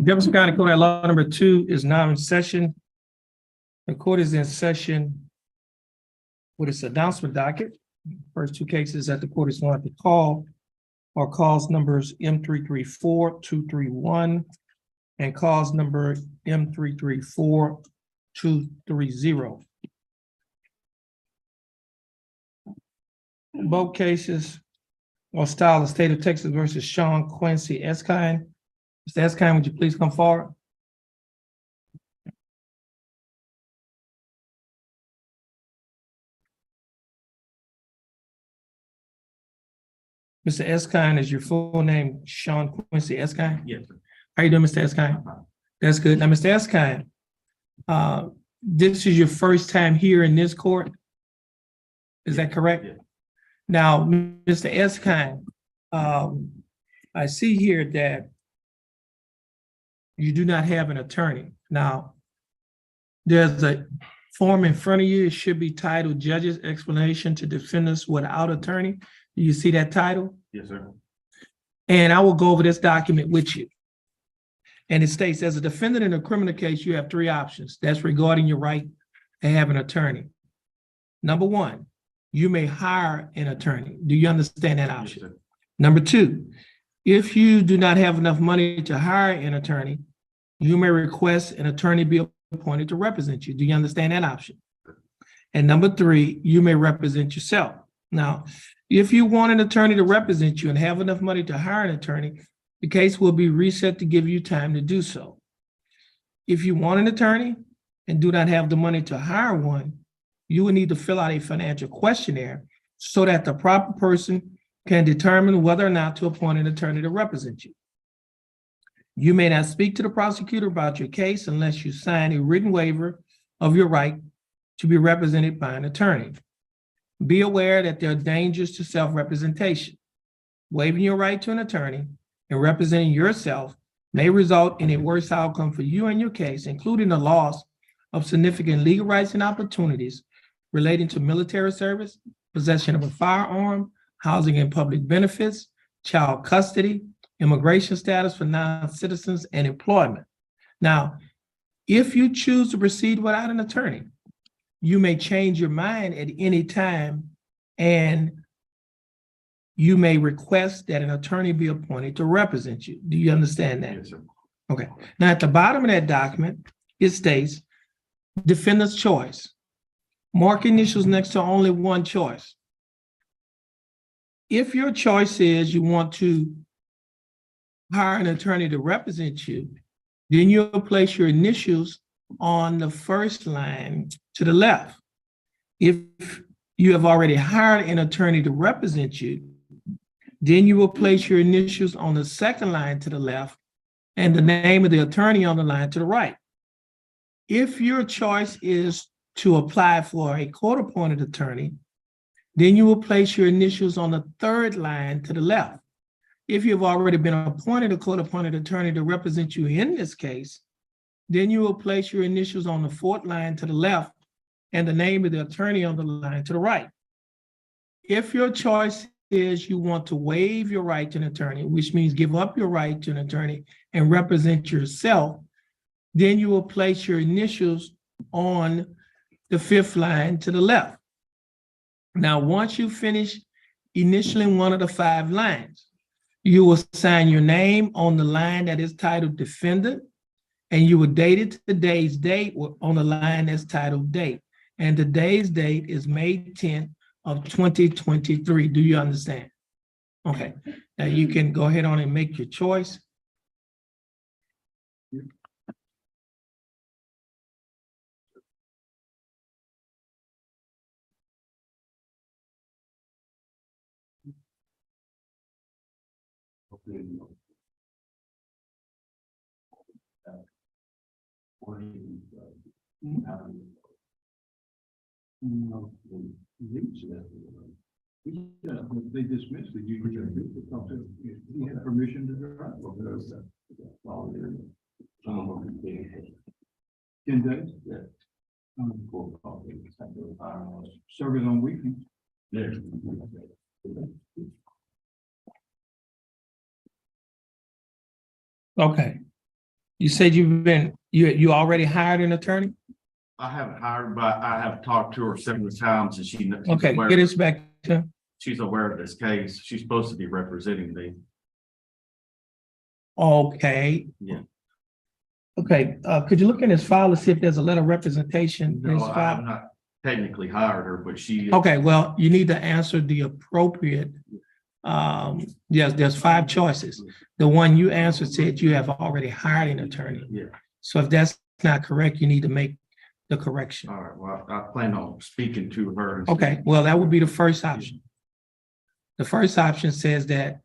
Jefferson County Court at Law number 2 is now in session. The court is in session with its announcement docket. First two cases that the court is going to call are cause numbers M334231 and cause number M334230. Both cases are styled the state of Texas versus Sean Quincy Eskine. Mr. Eskine, would you please come forward? Mr. Eskine, is your full name Sean Quincy Eskine? Yes, sir. How you doing, Mr. Eskine? That's good. Now, Mr. Eskine, this is your first time here in this court? Is that correct? Yeah. Now, Mr. Eskine, I see here that you do not have an attorney. Now, there's a form in front of you. It should be titled Judge's Explanation to Defendants Without Attorney. Do you see that title? Yes, sir. And I will go over this document with you. And it states, as a defendant in a criminal case, you have three options. That's regarding your right to have an attorney. Number one, you may hire an attorney. Do you understand that option? Yes, sir. Number two, if you do not have enough money to hire an attorney, you may request an attorney be appointed to represent you. Do you understand that option? And number three, you may represent yourself. Now, if you want an attorney to represent you and have enough money to hire an attorney, the case will be reset to give you time to do so. If you want an attorney and do not have the money to hire one, you will need to fill out a financial questionnaire so that the proper person can determine whether or not to appoint an attorney to represent you. You may not speak to the prosecutor about your case unless you sign a written waiver of your right to be represented by an attorney. Be aware that there are dangers to self-representation. Waiving your right to an attorney and representing yourself may result in a worse outcome for you and your case, including the loss of significant legal rights and opportunities relating to military service, possession of a firearm, housing and public benefits, child custody, immigration status for non-citizens, and employment. Now, if you choose to proceed without an attorney, you may change your mind at any time, and you may request that an attorney be appointed to represent you. Do you understand that? Yes, sir. Okay. Now, at the bottom of that document, it states defendant's choice. Mark initials next to only one choice. If your choice is you want to hire an attorney to represent you, then you'll place your initials on the first line to the left. If you have already hired an attorney to represent you, then you will place your initials on the second line to the left and the name of the attorney on the line to the right. If your choice is to apply for a court-appointed attorney, then you will place your initials on the third line to the left. If you've already been appointed a court-appointed attorney to represent you in this case, then you will place your initials on the fourth line to the left and the name of the attorney on the line to the right. If your choice is you want to waive your right to an attorney, which means give up your right to an attorney and represent yourself, then you will place your initials on the fifth line to the left. Now, once you finish initialing one of the 5 lines, you will sign your name on the line that is titled defendant, and you will date it to today's date on the line that's titled date. And today's date is May 10th of 2023. Do you understand? Okay. Now you can go ahead on and make your choice. They dismissed it. You had permission to drive. 10 days? Yeah. Service on weekends. Yeah. Okay. You said you already hired an attorney? I haven't hired, but I have talked to her several times and she's Okay, aware, get us back to, she's aware of this case. She's supposed to be representing me. okay. Yeah. Okay, could you look in his file to see if there's a letter of representation in his No, I have file? not technically hired her, but she. Okay, well, you need to answer the appropriate, yes, there's 5 choices. The one you answered said you have already hired an attorney. Yeah, So if that's not correct, you need to make the correction. all right. Well, I plan on speaking to her. and- Okay, well, that would be the first option. The first option says that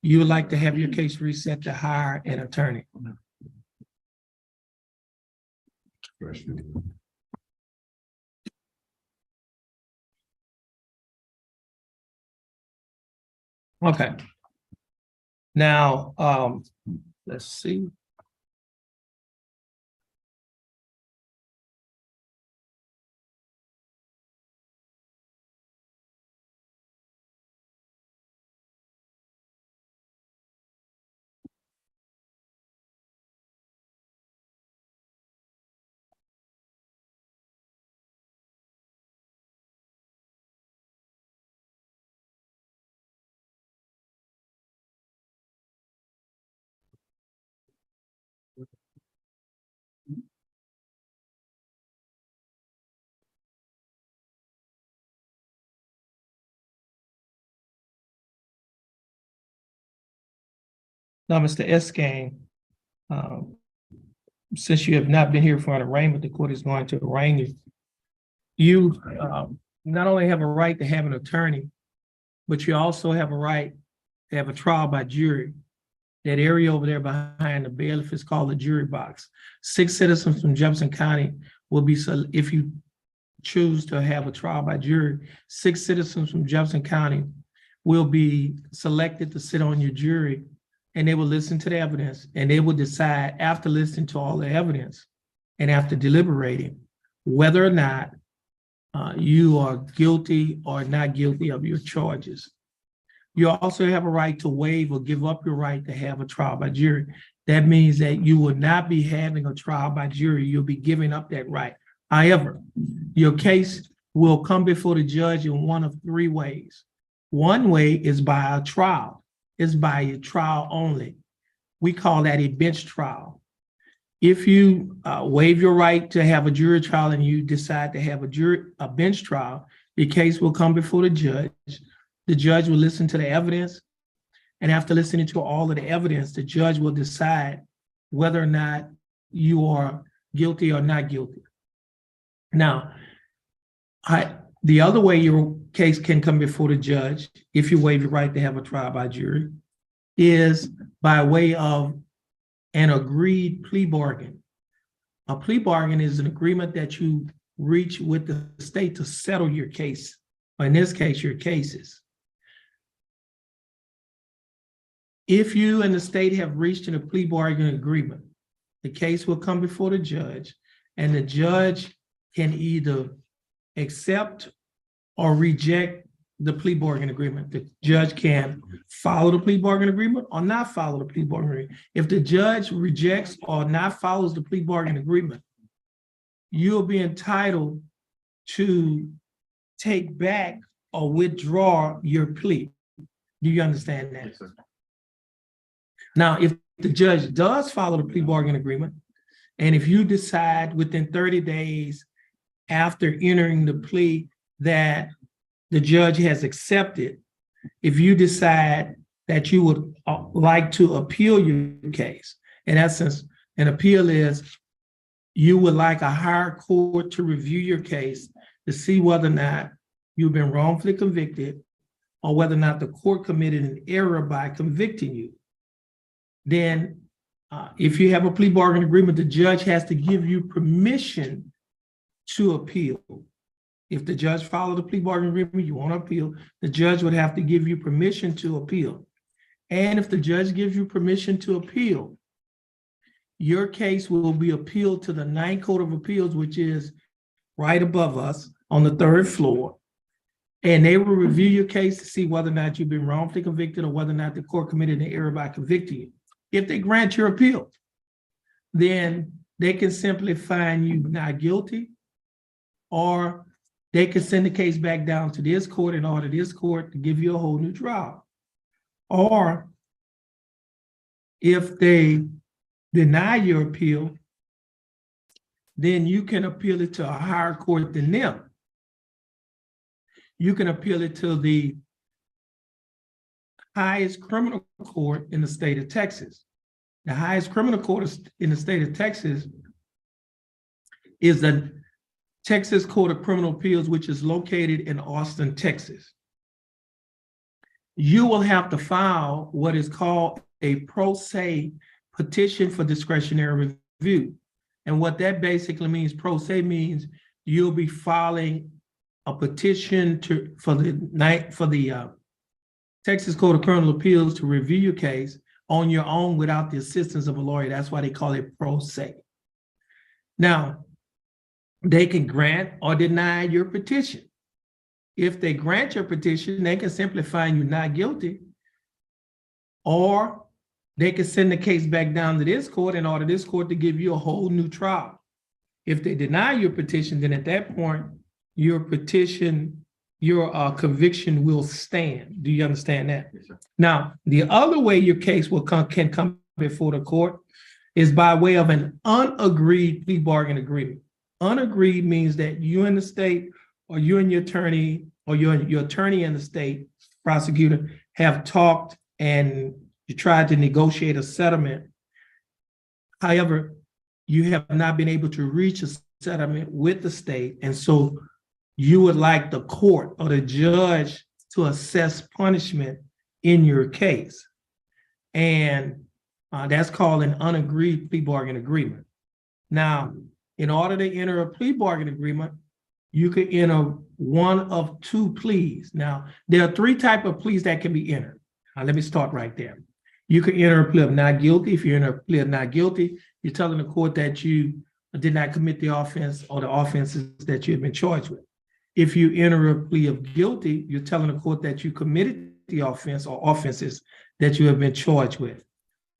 you would like to have your case reset to hire an attorney. Okay. Now, let's see. Now, Mr. Escain, since you have not been here for an arraignment, the court is going to arraign you. You not only have a right to have an attorney, but you also have a right to have a trial by jury. That area over there behind the bailiff is called the jury box. 6 citizens from Jefferson County will be, if you choose to have a trial by jury, 6 citizens from Jefferson County will be selected to sit on your jury, and they will listen to the evidence, and they will decide after listening to all the evidence and after deliberating whether or not you are guilty or not guilty of your charges. You also have a right to waive or give up your right to have a trial by jury. That means that you will not be having a trial by jury. You'll be giving up that right. However, your case will come before the judge in one of 3 ways. One way is by a trial. It's by a trial only. We call that a bench trial. If you waive your right to have a jury trial and you decide to have a bench trial, your case will come before the judge. The judge will listen to the evidence, and after listening to all of the evidence, the judge will decide whether or not you are guilty or not guilty. Now, the other way your case can come before the judge, if you waive your right to have a trial by jury, is by way of an agreed plea bargain. A plea bargain is an agreement that you reach with the state to settle your case, or in this case, your cases. If you and the state have reached a plea bargain agreement, the case will come before the judge, and the judge can either accept or reject the plea bargain agreement. The judge can follow the plea bargain agreement or not follow the plea bargain agreement. If the judge rejects or not follows the plea bargain agreement, you'll be entitled to take back or withdraw your plea. Do you understand that? Yes, sir. Now, if the judge does follow the plea bargain agreement, and if you decide within 30 days after entering the plea that the judge has accepted, if you decide that you would like to appeal your case, in essence, an appeal is you would like a higher court to review your case to see whether or not you've been wrongfully convicted or whether or not the court committed an error by convicting you. Then if you have a plea bargain agreement, the judge has to give you permission to appeal. If the judge followed the plea bargain agreement, you want to appeal, the judge would have to give you permission to appeal. And if the judge gives you permission to appeal, your case will be appealed to the Ninth Court of Appeals, which is right above us on the 3rd floor. And they will review your case to see whether or not you've been wrongfully convicted or whether or not the court committed an error by convicting you. If they grant your appeal, then they can simply find you not guilty, or they can send the case back down to this court and order this court to give you a whole new trial. Or if they deny your appeal, then you can appeal it to a higher court than them. You can appeal it to the highest criminal court in the state of Texas. The highest criminal court in the state of Texas is the Texas Court of Criminal Appeals, which is located in Austin, Texas. You will have to file what is called a pro se petition for discretionary review. And what that basically means, pro se means you'll be filing a petition for the Texas Court of Criminal Appeals to review your case on your own without the assistance of a lawyer. That's why they call it pro se. Now, they can grant or deny your petition. If they grant your petition, they can simply find you not guilty, or they can send the case back down to this court and order this court to give you a whole new trial. If they deny your petition, then at that point, your petition, your conviction will stand. Do you understand that? Yes, sir. Now, the other way your case can come before the court is by way of an unagreed plea bargain agreement. Unagreed means that you and the state, or you and your attorney, or your attorney and the state prosecutor have talked and you tried to negotiate a settlement. However, you have not been able to reach a settlement with the state, and so you would like the court or the judge to assess punishment in your case. And that's called an unagreed plea bargain agreement. Now, in order to enter a plea bargain agreement, you could enter one of two pleas. Now, there are three types of pleas that can be entered. Let me start right there. You could enter a plea of not guilty. If you enter a plea of not guilty, you're telling the court that you did not commit the offense or the offenses that you have been charged with. If you enter a plea of guilty, you're telling the court that you committed the offense or offenses that you have been charged with.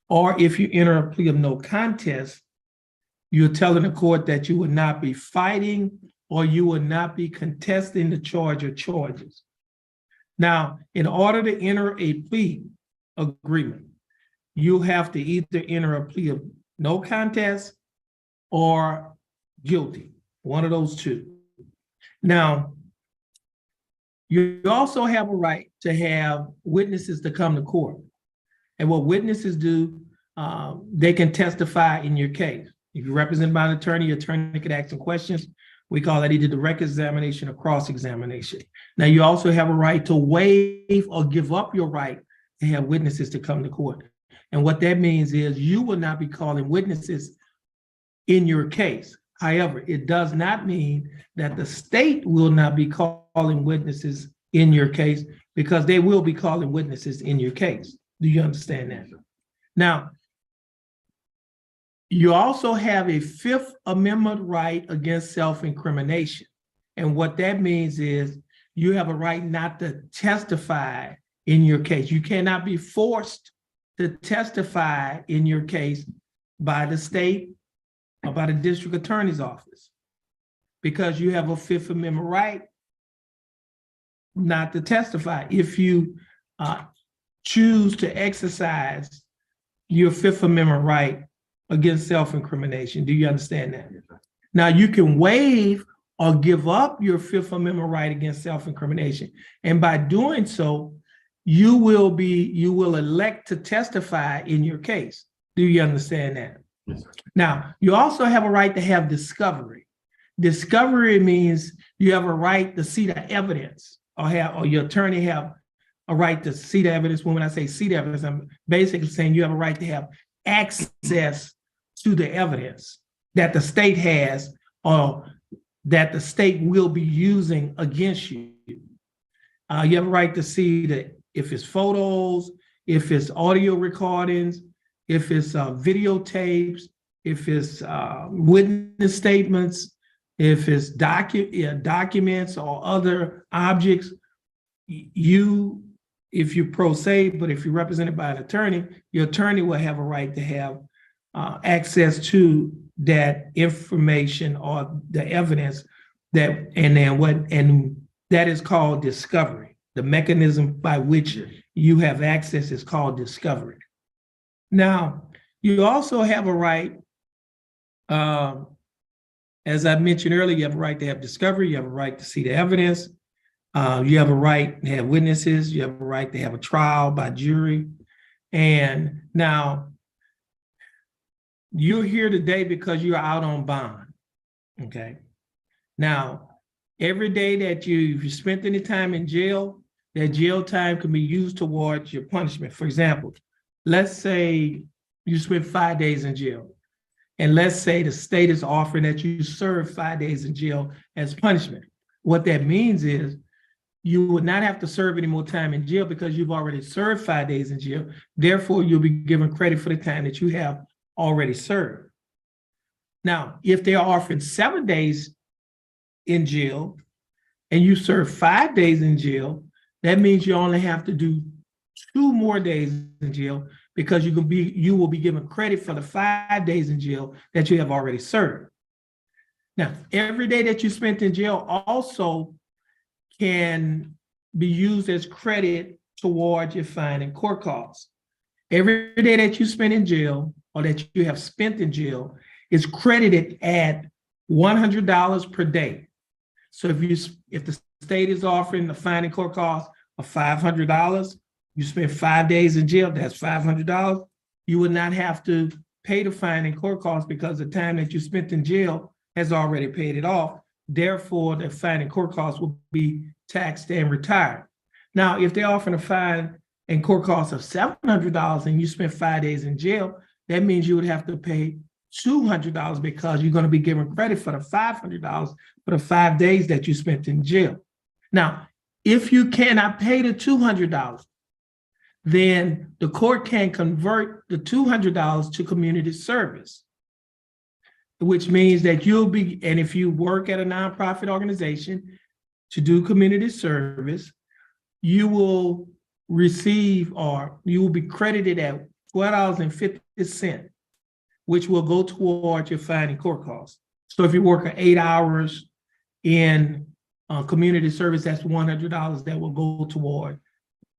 Or if you enter a plea of no contest, you're telling the court that you would not be fighting or you would not be contesting the charge or charges. Now, in order to enter a plea agreement, you have to either enter a plea of no contest or guilty, one of those two. Now, you also have a right to have witnesses to come to court. And what witnesses do, they can testify in your case. If you're represented by an attorney, your attorney could ask some questions. We call that either direct examination or cross-examination. Now, you also have a right to waive or give up your right to have witnesses to come to court. And what that means is you will not be calling witnesses in your case. However, it does not mean that the state will not be calling witnesses in your case, because they will be calling witnesses in your case. Do you understand that? Now, you also have a Fifth Amendment right against self-incrimination. And what that means is you have a right not to testify in your case. You cannot be forced to testify in your case by the state or by the district attorney's office, because you have a Fifth Amendment right not to testify. If you choose to exercise your Fifth Amendment right against self-incrimination. Do you understand that? Now, you can waive or give up your Fifth Amendment right against self-incrimination. And by doing so, you will elect to testify in your case. Do you understand that? Yes, sir. Now, you also have a right to have discovery. Discovery means you have a right to see the evidence, or your attorney have a right to see the evidence. When I say see the evidence, I'm basically saying you have a right to have access to the evidence that the state has or that the state will be using against you. You have a right to see if it's photos, if it's audio recordings, if it's videotapes, if it's witness statements, if it's documents or other objects. You if you pro se, but if you're represented by an attorney, your attorney will have a right to have access to that information or the evidence and that is called discovery. The mechanism by which you have access is called discovery. Now, you also have a right, as I mentioned earlier, you have a right to have discovery, you have a right to see the evidence, you have a right to have witnesses, you have a right to have a trial by jury. And now, you're here today because you're out on bond, okay? Now, every day that you spent any time in jail, that jail time can be used towards your punishment. For example, let's say you spent 5 days in jail, and let's say the state is offering that you serve 5 days in jail as punishment. What that means is you would not have to serve any more time in jail because you've already served 5 days in jail. Therefore, you'll be given credit for the time that you have already served. Now, if they're offering 7 days in jail and you serve 5 days in jail, that means you only have to do 2 more days in jail because you will be given credit for the 5 days in jail that you have already served. Now, every day that you spent in jail also can be used as credit towards your fine and court costs. Every day that you spend in jail or that you have spent in jail is credited at $100 per day. So if the state is offering the fine and court cost of $500, you spent 5 days in jail, that's $500. You would not have to pay the fine and court costs because the time that you spent in jail has already paid it off. Therefore, the fine and court costs will be taxed and retired. Now, if they're offering a fine and court cost of $700 and you spent 5 days in jail, that means you would have to pay $200 because you're going to be given credit for the $500 for the 5 days that you spent in jail. Now, if you cannot pay the $200, then the court can convert the $200 to community service, which means that and if you work at a nonprofit organization to do community service, you will receive or you will be credited at $12.50, which will go towards your fine and court costs. So if you work 8 hours in community service, that's $100 that will go toward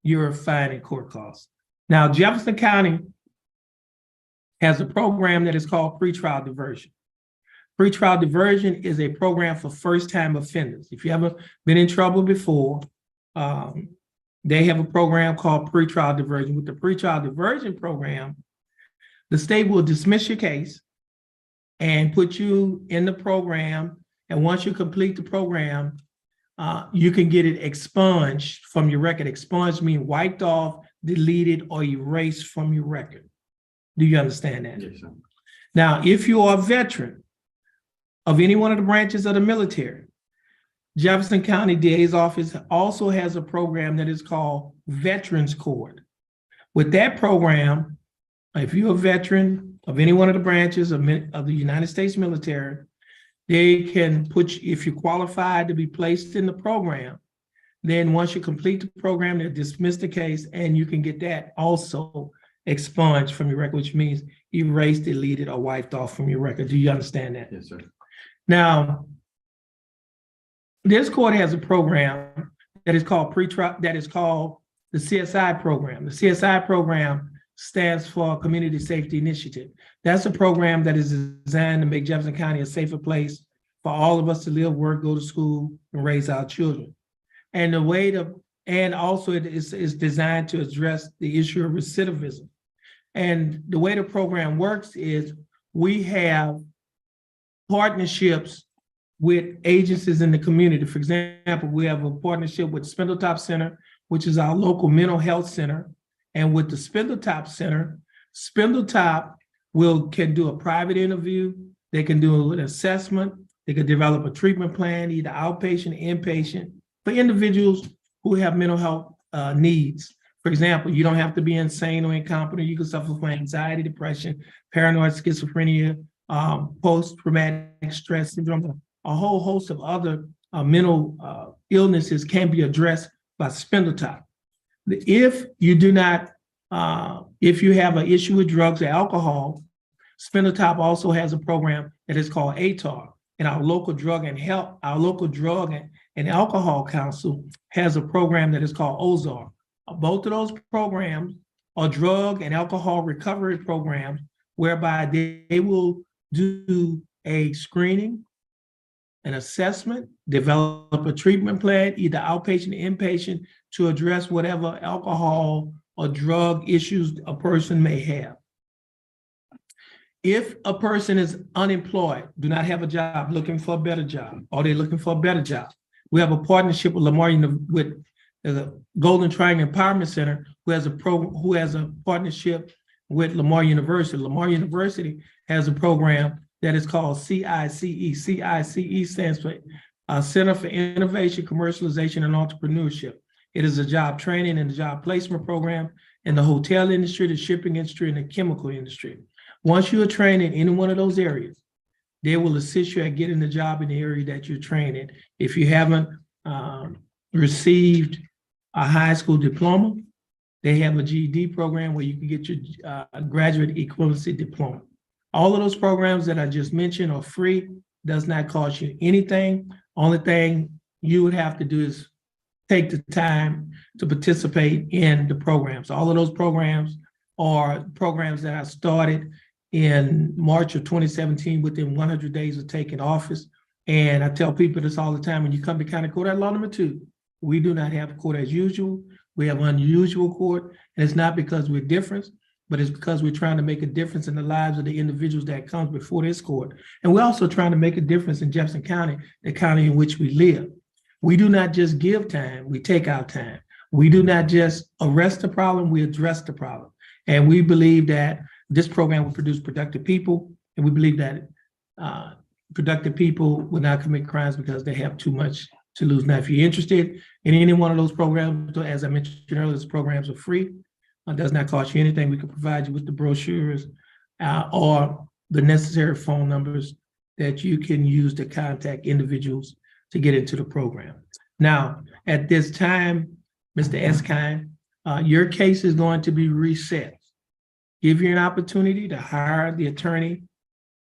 your fine and court costs. Now, Jefferson County has a program that is called pretrial diversion. Pretrial diversion is a program for first-time offenders. If you haven't been in trouble before, they have a program called pretrial diversion. With the pretrial diversion program, the state will dismiss your case and put you in the program. And once you complete the program, you can get it expunged from your record. Expunged means wiped off, deleted, or erased from your record. Do you understand that? Yes, sir. Now, if you are a veteran of any one of the branches of the military, Jefferson County DA's office also has a program that is called Veterans Court. With that program, if you're a veteran of any one of the branches of the United States military, they can put you, if you're qualified to be placed in the program, then once you complete the program, they'll dismiss the case and you can get that also expunged from your record, which means erased, deleted, or wiped off from your record. Do you understand that? Yes, sir. Now, this court has a program that is called the CSI program. The CSI program stands for Community Safety Initiative. That's a program that is designed to make Jefferson County a safer place for all of us to live, work, go to school, and raise our children. And also it is designed to address the issue of recidivism. And the way the program works is we have partnerships with agencies in the community. For example, we have a partnership with Spindletop Center, which is our local mental health center. And with the Spindletop Center, Spindletop can do a private interview, they can do an assessment, they can develop a treatment plan, either outpatient, inpatient, for individuals who have mental health needs. For example, you don't have to be insane or incompetent. You can suffer from anxiety, depression, paranoid schizophrenia, post-traumatic stress syndrome. A whole host of other mental illnesses can be addressed by Spindletop. If you do not, if you have an issue with drugs or alcohol, Spindletop also has a program that is called ATAR. And our local drug and alcohol council has a program that is called OZAR. Both of those programs are drug and alcohol recovery programs whereby they will do a screening, an assessment, develop a treatment plan, either outpatient or inpatient, to address whatever alcohol or drug issues a person may have. If a person is unemployed, do not have a job, looking for a better job, or they're looking for a better job, we have a partnership with with the Golden Triangle Empowerment Center, who has a partnership with Lamar University. Lamar University has a program that is called CICE. CICE stands for Center for Innovation, Commercialization, and Entrepreneurship. It is a job training and job placement program in the hotel industry, the shipping industry, and the chemical industry. Once you are trained in any one of those areas, they will assist you at getting the job in the area that you're trained in. If you haven't received a high school diploma, they have a GED program where you can get your graduate equivalency diploma. All of those programs that I just mentioned are free, does not cost you anything. Only thing you would have to do is take the time to participate in the programs. All of those programs are programs that I started in March of 2017 within 100 days of taking office. And I tell people this all the time: when you come to County Court at Law Number 2, we do not have court as usual. We have unusual court, and it's not because we're different, but it's because we're trying to make a difference in the lives of the individuals that comes before this court. And we're also trying to make a difference in Jefferson County, the county in which we live. We do not just give time, we take our time. We do not just arrest the problem, we address the problem. And we believe that this program will produce productive people, and we believe that productive people will not commit crimes because they have too much to lose. Now, if you're interested in any one of those programs, as I mentioned earlier, those programs are free. It does not cost you anything. We can provide you with the brochures or the necessary phone numbers that you can use to contact individuals to get into the program. Now, at this time, Mr. Eskine, your case is going to be reset. Give you an opportunity to hire the attorney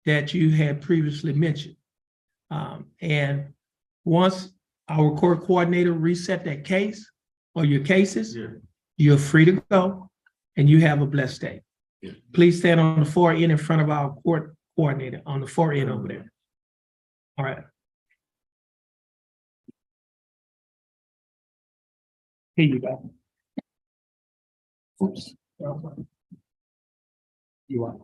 that you had previously mentioned. And once our court coordinator reset that case or your cases, you're free to go, and you have a blessed day. Please stand on the far end in front of our court coordinator on the far end over there. All right. Here you go. Oops. You are.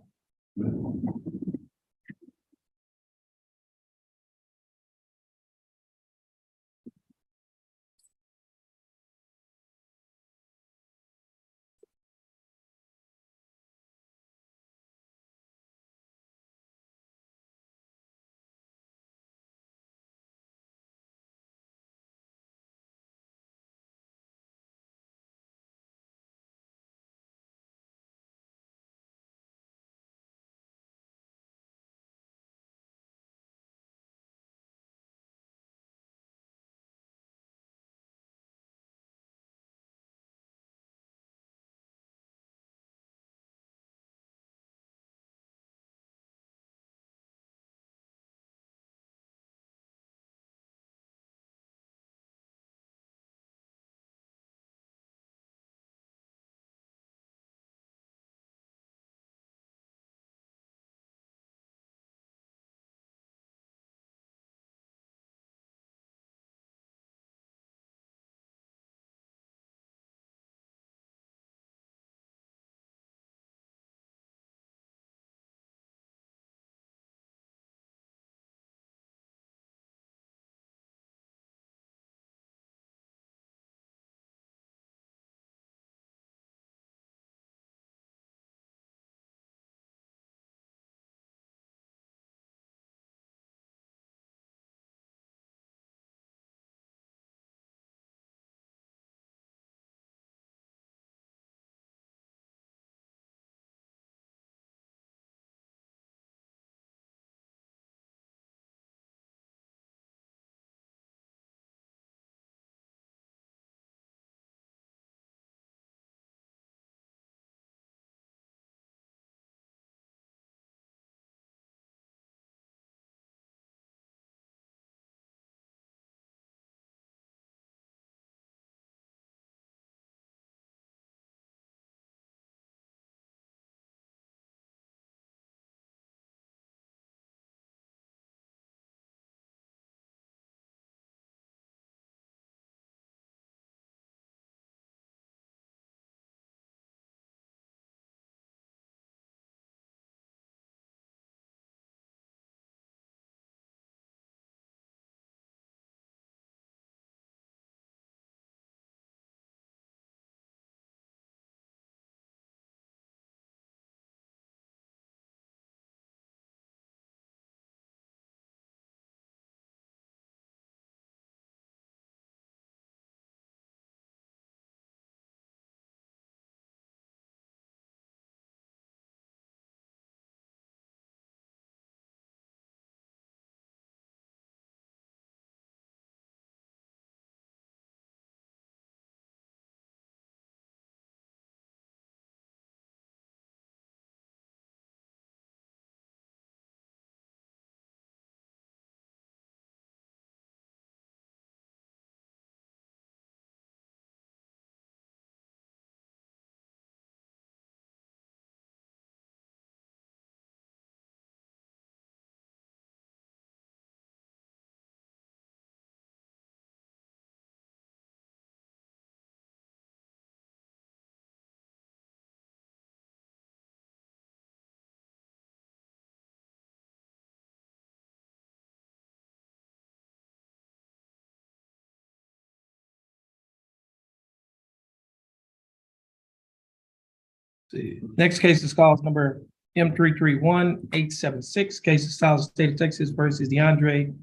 See. Next case is cause number M331876. Case is filed in the state of Texas versus DeAndre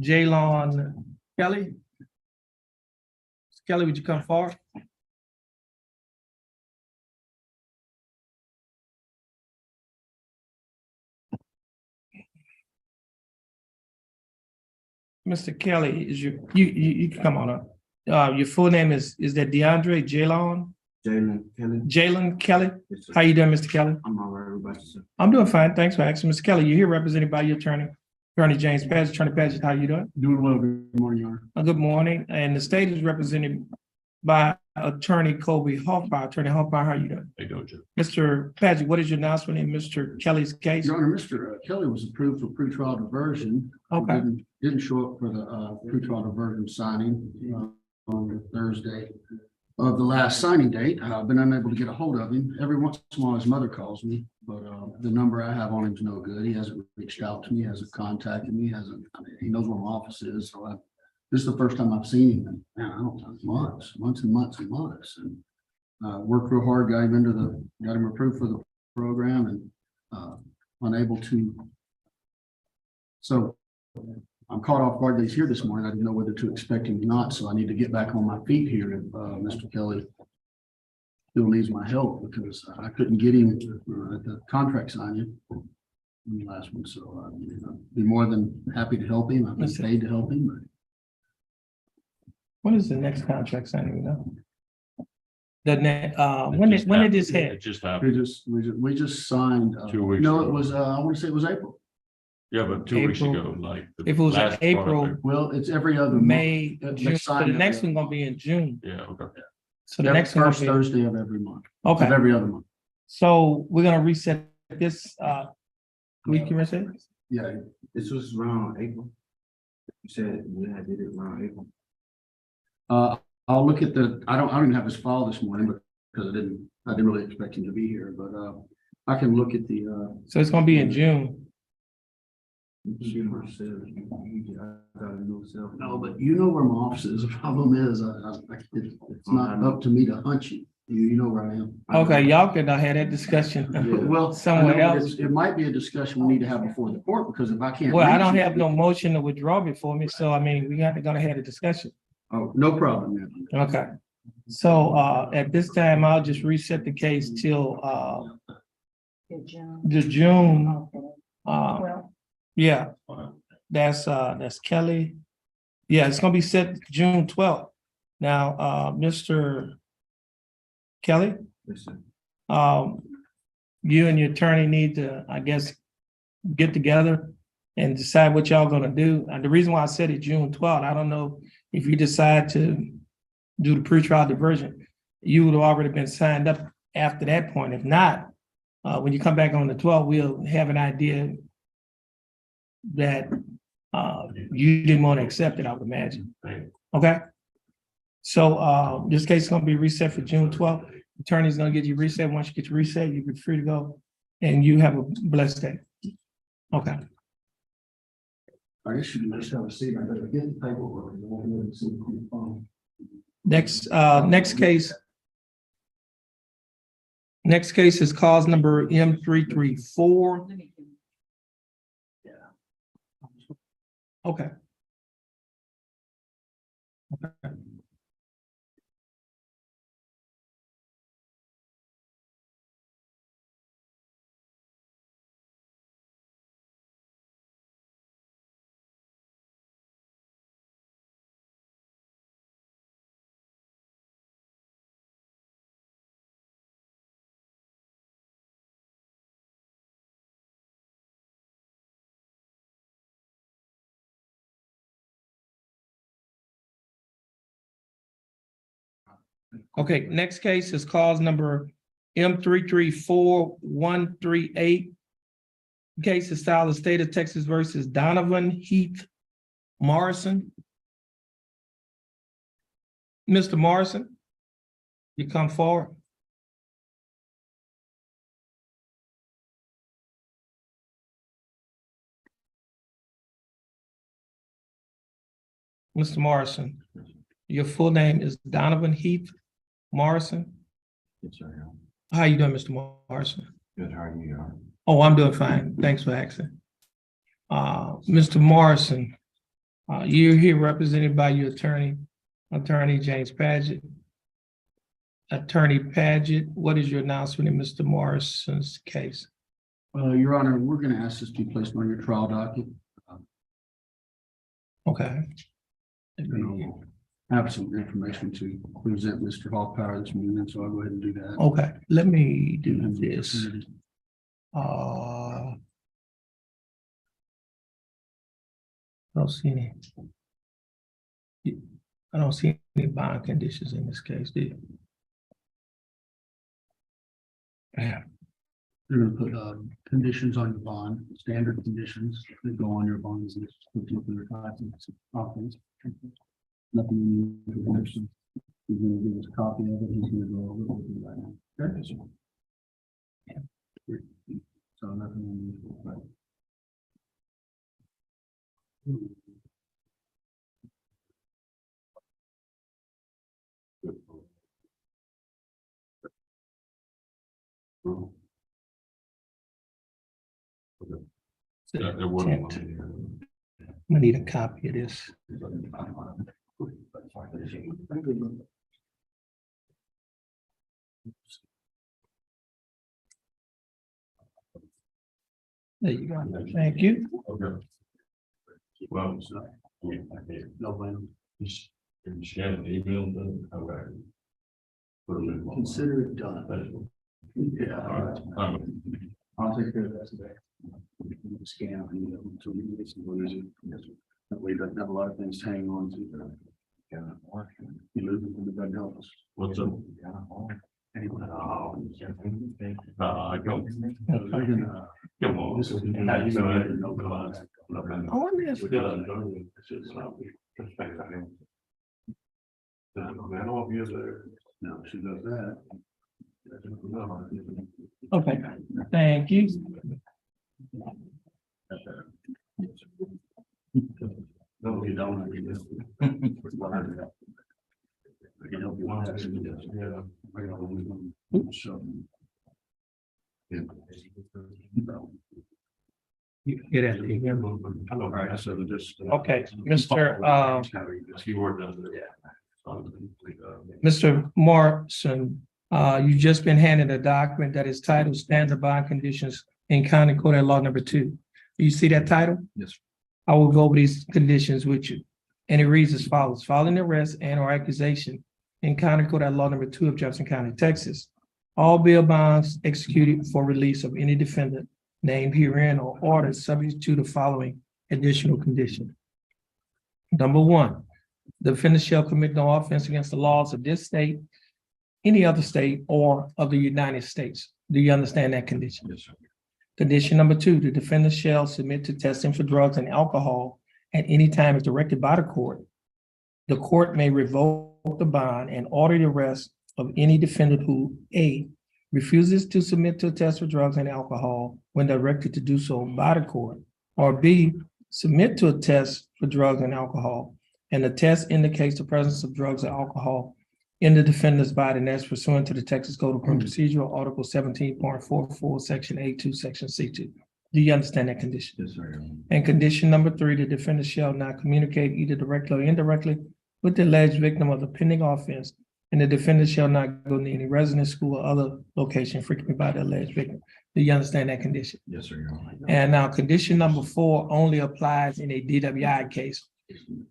Jalon Kelly. Kelly, would you come forward? Mr. Kelly, is you can come on up. Your full name is that DeAndre Jalon? Jalen Kelly. Jalen Kelly? Yes, sir. How you doing, Mr. Kelly? I'm all right, everybody, sir. I'm doing fine. Thanks for asking. Mr. Kelly, you're here represented by your attorney, Attorney James Padgett. Attorney Padgett, how you doing? Doing well, good morning, Your Honor. Good morning. And the state is represented by Attorney Colby Hoffmeyer. Attorney Hoffmeyer, how you doing? How you doing, Jim? Mr. Padgett, what is your announcement in Mr. Kelly's case? Your Honor, Mr. Kelly was approved for pretrial diversion. Okay. Didn't show up for the pretrial diversion signing on Thursday of the last signing date. I've been unable to get a hold of him. Every once in a while, his mother calls me, but the number I have on him is no good. He hasn't reached out to me, hasn't contacted me, he knows where my office is. So this is the first time I've seen him in, man, I don't know, months and months and months. And worked real hard, got him approved for the program and unable to. So I'm caught off guard that he's here this morning. I didn't know whether to expect him or not, so I need to get back on my feet here. And Mr. Kelly still needs my help because I couldn't get him at the contract signing in the last one. So I'd be more than happy to help him. I've been paid to help him. But When is the next contract signing? You know? When did this It hit? just happened. we just signed. 2 weeks No, ago. it was I want to say it was April. Yeah, but 2 weeks April. ago, like. the If it was in last part of April, it. Well, it's every other month. May, They June, so signed the it. next one gonna be in June. Yeah, okay. So the Every next one first gonna be, Thursday of every month. okay, Of every other month. so we're gonna reset this, week, you reset? Yeah, This was around April. You said we had did it around April. I'll look at I don't even have his file this morning because I didn't really expect him to be here, but I can look at the So it's gonna be in June. You said, I got a new cell phone. no, but you know where my office is. The problem is it's not up to me to hunt you. You know where I am. Okay, y'all can have that discussion. Well, Somewhere I know, but else. it might be a discussion we need to have before the court because if I can't. Well, I reach don't you- have no motion to withdraw before me, so I mean, we gonna have a discussion. Oh, no problem, man. Okay. So at this time, I'll just reset the case till the June. Yeah, that's Kelly. Yeah, it's gonna be set June 12th. Now, Mr. Kelly, Yes, sir. you and your attorney need to, I guess, get together and decide what y'all gonna do. And the reason why I said it June 12th, I don't know if you decide to do the pretrial diversion, you would have already been signed up after that point. If not, when you come back on the 12th, we'll have an idea that you didn't want to accept it, I would imagine. Okay? So this case is gonna be reset for June 12th. Attorney's gonna get you reset. Once you get your reset, you be free to go. And you have a blessed day. Okay. I guess you can just have a seat. I better get the paperwork. and we'll go and see on the phone. Next case. Next case is cause number M334. Okay. Okay. Okay, next case is cause number M334138. Case is filed in the state of Texas versus Donovan Heath Morrison. Mr. Morrison, you come forward. Mr. Morrison, your full name is Donovan Heath Morrison. Yes, sir. How you doing, Mr. Morrison? Good, how are you? Oh, I'm doing fine. Thanks for asking. Mr. Morrison, you're here represented by your attorney James Paget. Attorney Paget, what is your announcement in Mr. Morrison's case? Your Honor, we're going to ask this to be placed on your trial docket. Okay. I have some information to present Mr. Hallpower this morning, so I'll go ahead and do that. Okay, let me do this. I don't see any bond conditions in this case, do you? Yeah. They're going to put conditions on your bond, standard conditions that go on your bonds. And particular types of offense. Nothing new. He's going to give us a copy of it. He's going to go over it with you right now. Okay. Yeah. So nothing unusual, but. There wasn't one here. I need a copy of this. There you go. Thank you. Okay. Well, it's not. No blame. She had an email done. Okay. Put them in. Consider it done. Yeah. All right. I'll take care of that today. Scan and so we can get some easy. That way, doesn't have a lot of things to hang on to. You lose it, it doesn't help us. What's up? Anyway. I go. They're gonna, Come on. this is. How you doing? No contact. I wonder if- I don't know if you're there. No, she does that. Okay, thank you. No, you don't. I can help you. You get it. All right, so just. Okay, Mr. Keyword down there. Mr. Morrison, you've just been handed a document that is titled Standard Bond Conditions in County Code at Law Number 2. Do you see that title? Yes. I will go over these conditions with you. And it reads as follows: following arrest and or accusation in County Code at Law Number 2 of Jefferson County, Texas, all bail bonds executed for release of any defendant named herein or ordered subject to the following additional condition. Number 1, the defendant shall commit no offense against the laws of this state, any other state, or of the United States. Do you understand that condition? Yes, sir. Condition number 2, the defendant shall submit to testing for drugs and alcohol at any time as directed by the court. The court may revoke the bond and order the arrest of any defendant who A, refuses to submit to a test for drugs and alcohol when directed to do so by the court, or B, submit to a test for drugs and alcohol, and the test indicates the presence of drugs or alcohol in the defendant's body, and that's pursuant to the Texas Code of Criminal Procedure, Article 17.44, Section A2, Section C2. Do you understand that condition? Yes, sir. And condition number 3, the defendant shall not communicate either directly or indirectly with the alleged victim of the pending offense, and the defendant shall not go to any residence, school, or other location frequented by the alleged victim. Do you understand that condition? Yes, sir. And now condition number 4 only applies in a DWI case.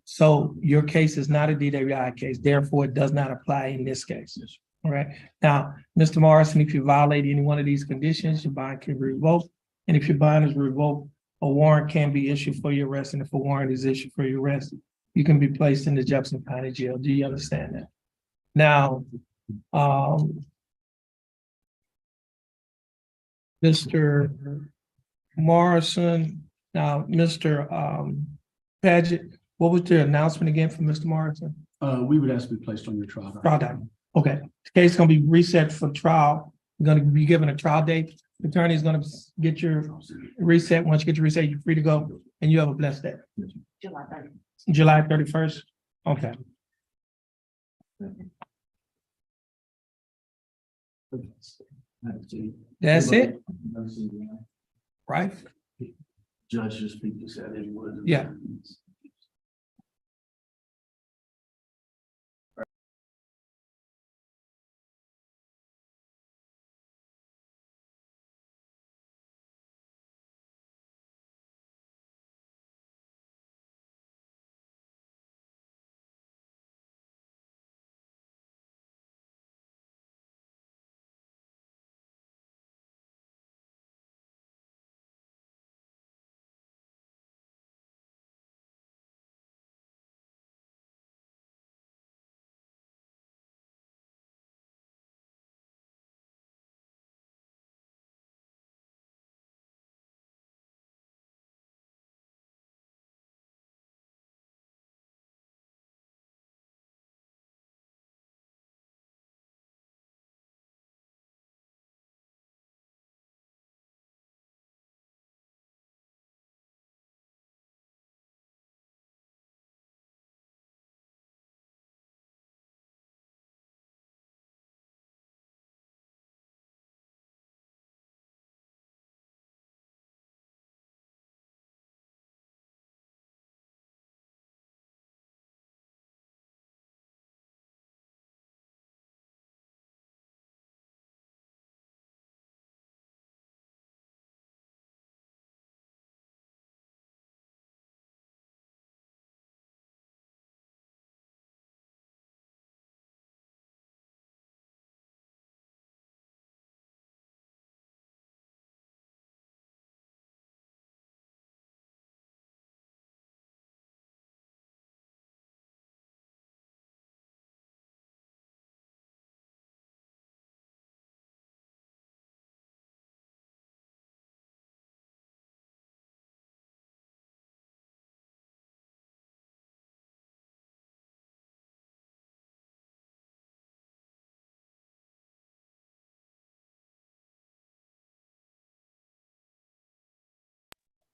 So your case is not a DWI case, therefore it does not apply in this case. Yes. All right. Now, Mr. Morrison, if you violate any one of these conditions, your bond can be revoked. And if your bond is revoked, a warrant can be issued for your arrest. And if a warrant is issued for your arrest, you can be placed in the Jefferson County Jail. Do you understand that? Now, Mr. Morrison, now, Mr. Paget, what was the announcement again from Mr. Morrison? We would ask to be placed on your trial. Trial date. Okay, the case is gonna be reset for trial. You're gonna be given a trial date. The attorney is gonna get your reset. Once you get your reset, you're free to go, and you have a blessed day. July 31st. Okay. That's it, That's it, yeah. right? Judge just speak to that anyway. Yeah.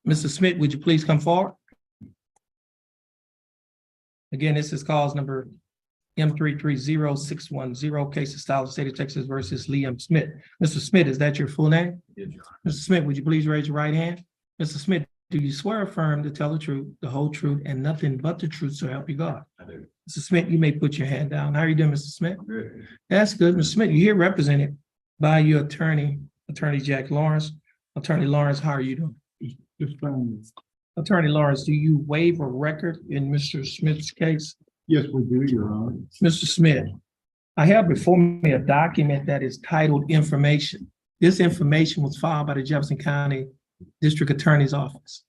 Mr. Smith, would you please come forward? Again, this is cause number M330610, case of Style, State of Texas versus Liam Smith. Mr. Smith, is that your full name? Yes, Your Honor. Mr. Smith, would you please raise your right hand? Mr. Smith, do you swear or affirm to tell the truth, the whole truth, and nothing but the truth, so help you God? I do. Mr. Smith, you may put your hand down. How are you doing, Mr. Smith? Good. That's good. Mr. Smith, you're here represented by your attorney, Attorney Jack Lawrence. Attorney Lawrence, how are you doing? Just fine. Attorney Lawrence, do you waive a record in Mr. Smith's case? Yes, we do, Your Honor. Mr. Smith, I have before me a document that is titled information. This information was filed by the Jefferson County District Attorney's Office.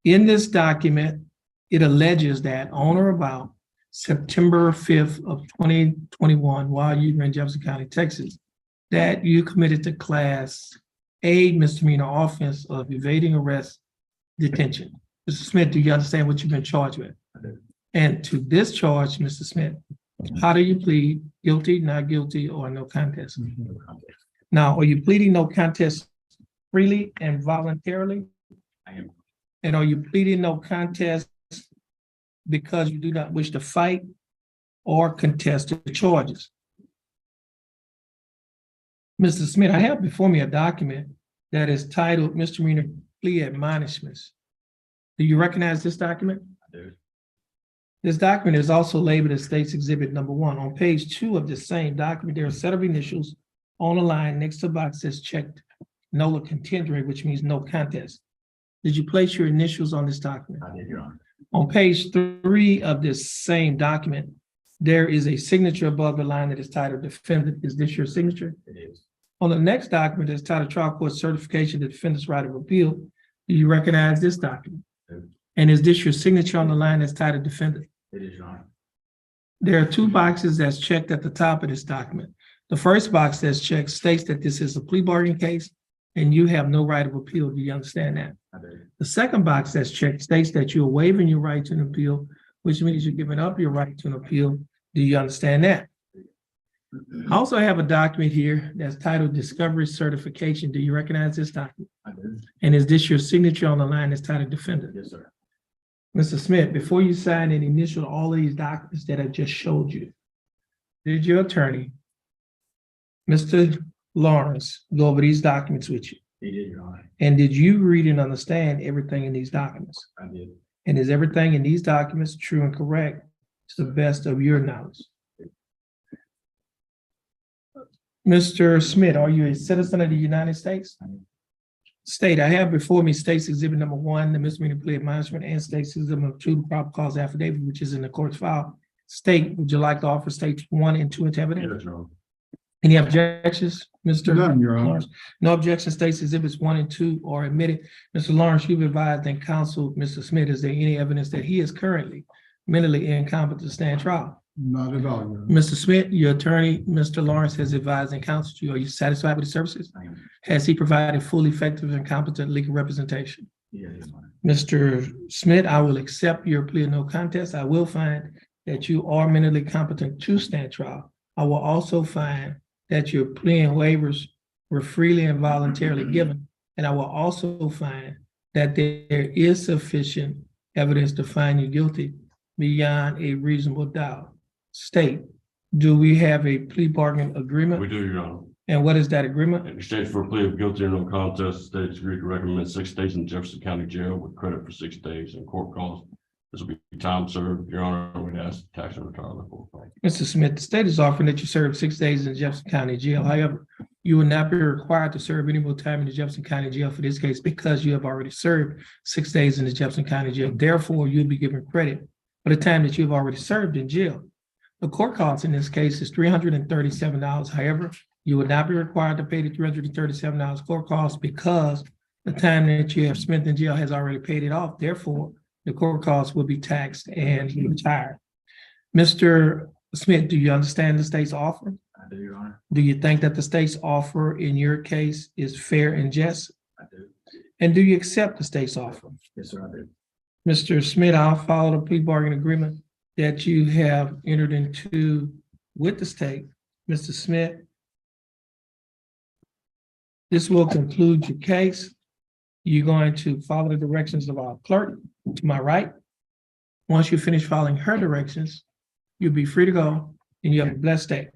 In this document, it alleges that on or about September 5th of 2021, while you were in Jefferson County, Texas, that you committed the Class A misdemeanor offense of evading arrest detention. Mr. Smith, do you understand what you've been charged with? I do. And to this charge, Mr. Smith, how do you plead? Guilty, not guilty, or no contest? No contest. Now, are you pleading no contest freely and voluntarily? I am. And are you pleading no contest because you do not wish to fight or contest the charges? Mr. Smith, I have before me a document that is titled Misdemeanor Plea Admonishments. Do you recognize this document? I do. This document is also labeled as State's Exhibit Number 1. On page 2 of this same document, there are a set of initials on a line next to a box that's checked nola contendere, which means no contest. Did you place your initials on this document? I did, Your Honor. On page 3 of this same document, there is a signature above the line that is titled Defendant. Is this your signature? It is. On the next document that's titled Trial Court Certification of Defendant's Right of Appeal, do you recognize this document? I do. And is this your signature on the line that's titled Defendant? It is, Your Honor. There are two boxes that's checked at the top of this document. The first box that's checked states that this is a plea bargain case and you have no right of appeal. Do you understand that? I do. The second box that's checked states that you're waiving your right to an appeal, which means you're giving up your right to an appeal. Do you understand that? I also have a document here that's titled Discovery Certification. Do you recognize this document? I do. And is this your signature on the line that's titled Defendant? Yes, sir. Mr. Smith, before you sign and initial all of these documents that I just showed you, did your attorney Mr. Lawrence go over these documents with you? He did, Your Honor. And did you read and understand everything in these documents? I did. And is everything in these documents true and correct to the best of your knowledge? Mr. Smith, are you a citizen of the United States? State, I have before me State's Exhibit number 1, the misdemeanor plea admonishment, and State's Exhibit number 2, the probable cause affidavit, which is in the court's file. State, would you like to offer States 1 and 2 into evidence? Yes, Your Honor. Any objections, Mr. None, Your Honor. Lawrence? No objection, States Exhibits 1 and 2 are admitted. Mr. Lawrence, you've advised and counseled Mr. Smith. Is there any evidence that he is currently mentally incompetent to stand trial? Not at all, Your Honor. Mr. Smith, your attorney, Mr. Lawrence, has advised and counseled you. Are you satisfied with the services? I am. Has he provided full, effective, and competent legal representation? Yeah, Your Honor. Mr. Smith, I will accept your plea of no contest. I will find that you are mentally competent to stand trial. I will also find that your plea and waivers were freely and voluntarily given. And I will also find that there is sufficient evidence to find you guilty beyond a reasonable doubt. State, do we have a plea bargain agreement? We do, Your Honor. And what is that agreement? In exchange for a plea of guilty or no contest, the state's agreed to recommend 6 days in Jefferson County Jail with credit for 6 days in court costs. This will be time served. Your Honor, would ask tax and retirement for. Mr. Smith, the state is offering that you serve 6 days in Jefferson County Jail. However, you will not be required to serve any more time in the Jefferson County Jail for this case because you have already served 6 days in the Jefferson County Jail. Therefore, you'll be given credit for the time that you've already served in jail. The court cost in this case is $337. However, you will not be required to pay the $337 court cost because the time that you have spent in jail has already paid it off. Therefore, the court costs will be taxed and retired. Mr. Smith, do you understand the state's offer? I do, Your Honor. Do you think that the state's offer in your case is fair and just? I do. And do you accept the state's offer? Yes, sir, I do. Mr. Smith, I'll follow the plea bargain agreement that you have entered into with the state. Mr. Smith, this will conclude your case. You're going to follow the directions of our clerk to my right. Once you finish following her directions, you'll be free to go and you have a blessed day.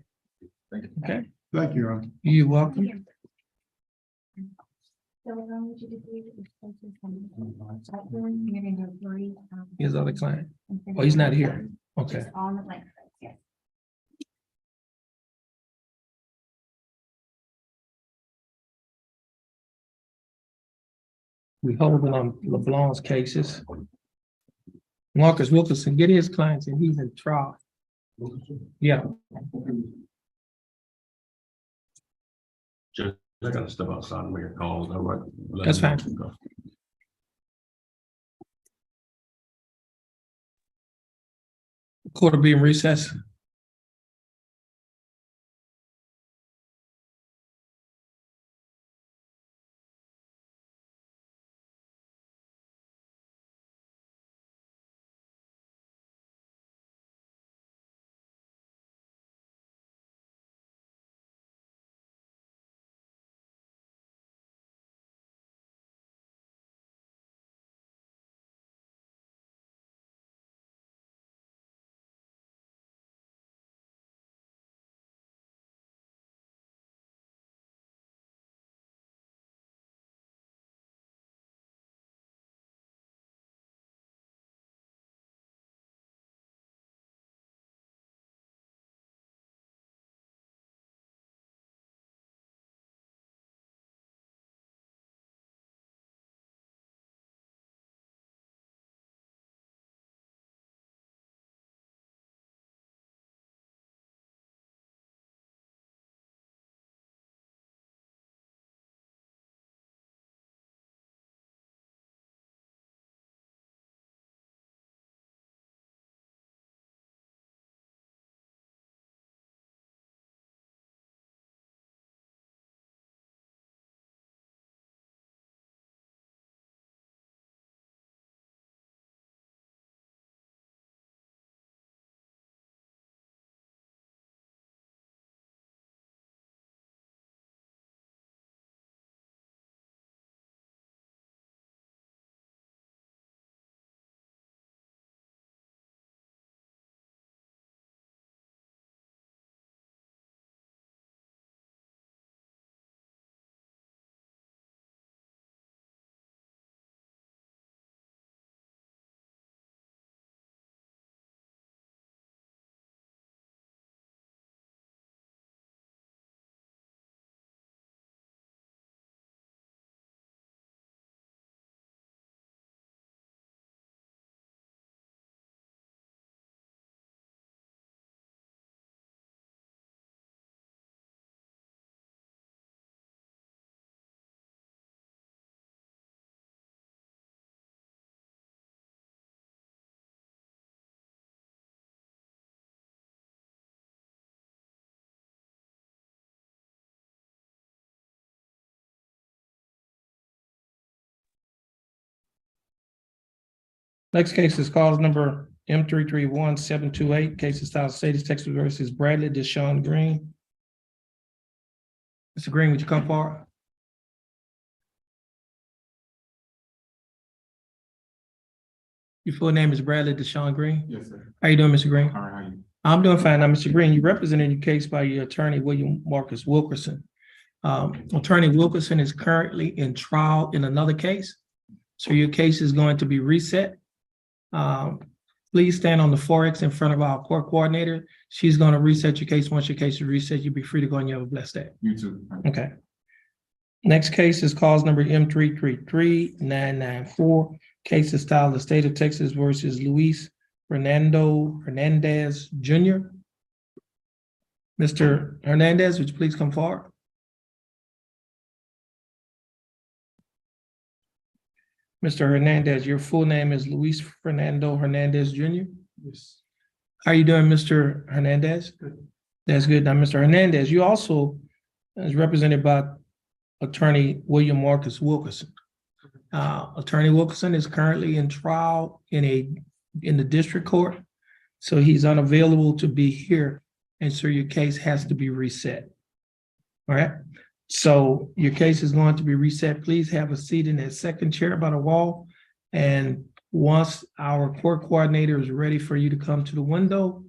Thank you. Okay, Thank you, Your Honor. you're welcome. His other client. Oh, he's not here. Okay. Just on the blank, yes. We holding on LeBlanc's cases. Marcus Wilkerson, get his clients and he's in trial. Yeah, Judge, I gotta step outside and make a call. Is that right? That's fine. court will be in recess. Next case is cause number M 331-728, case of South State of Texas versus Bradley Deshaun Green. Mr. Green, would you come forward? Your full name is Bradley Deshaun Green. Yes, sir. How you doing, Mr. Green? All right, how you? I'm doing fine. Now, Mr. Green, you represented your case by your attorney, William Marcus Wilkerson. Attorney Wilkerson is currently in trial in another case. So your case is going to be reset. Please stand on the 4X in front of our court coordinator. She's going to reset your case. Once your case is reset, you'll be free to go and you have a blessed day. You too. All right. Okay. Next case is cause number M 333-994. Case is styled the state of Texas versus Luis Fernando Hernandez Jr. Mr. Hernandez, would you please come forward? Mr. Hernandez, your full name is Luis Fernando Hernandez Jr. Yes. How are you doing, Mr. Hernandez? Good. That's good. Now, Mr. Hernandez, you also is represented by attorney William Marcus Wilkerson. Attorney Wilkerson is currently in trial in the district court, so he's unavailable to be here, and so your case has to be reset. All right, so your case is going to be reset. Please have a seat in that second chair by the wall, and once our court coordinator is ready for you to come to the window,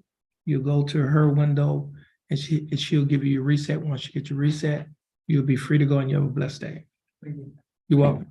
you go to her window, and she'll give you your reset. Once you get your reset, you'll be free to go, and you have a blessed day. Thank you. You're welcome.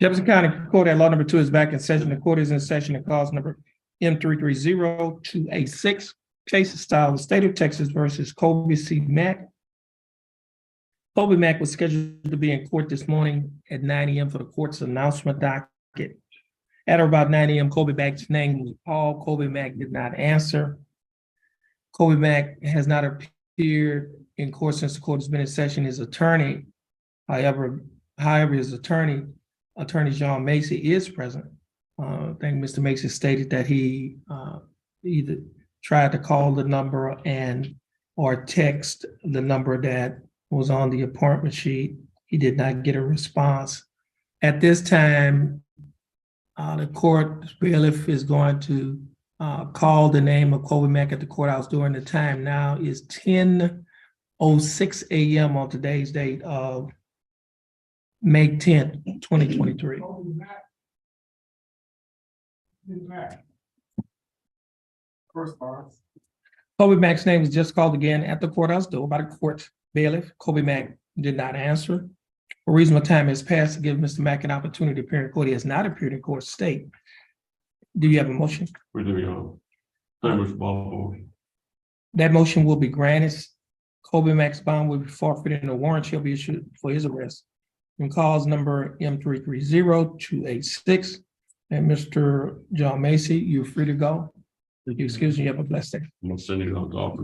Jefferson County Court at Law number 2 is back in session. The court is in session and calls number M330286. Case is styled the State of Texas versus Kobe C. Mack. Kobe Mack was scheduled to be in court this morning at 9 a.m. for the court's announcement docket. At or about 9 a.m., Kobe Mack's name was called. Kobe Mack did not answer. Kobe Mack has not appeared in court since the court has been in session. His attorney, however, his attorney John Macy is present. I think Mr. Macy stated that he either tried to call the number or text the number that was on the appointment sheet. He did not get a response. At this time, the court bailiff is going to call the name of Kobe Mack at the courthouse. During the time now is 10:06 a.m. on today's date of May 10th, 2023. Kobe Mack's name was just called again at the courthouse door by the court bailiff. Kobe Mack did not answer. A reasonable time has passed to give Mr. Mack an opportunity to appear in court. He has not appeared in court state. Do you have a motion? We do, Your Honor. Thank you, Mr. Ball. That motion will be granted. Kobe Mack's bond will be forfeited and a warrant shall be issued for his arrest. And calls number M330286. And Mr. John Macy, you're free to go. Excuse me, you have a blessed day. I'm gonna send you those off.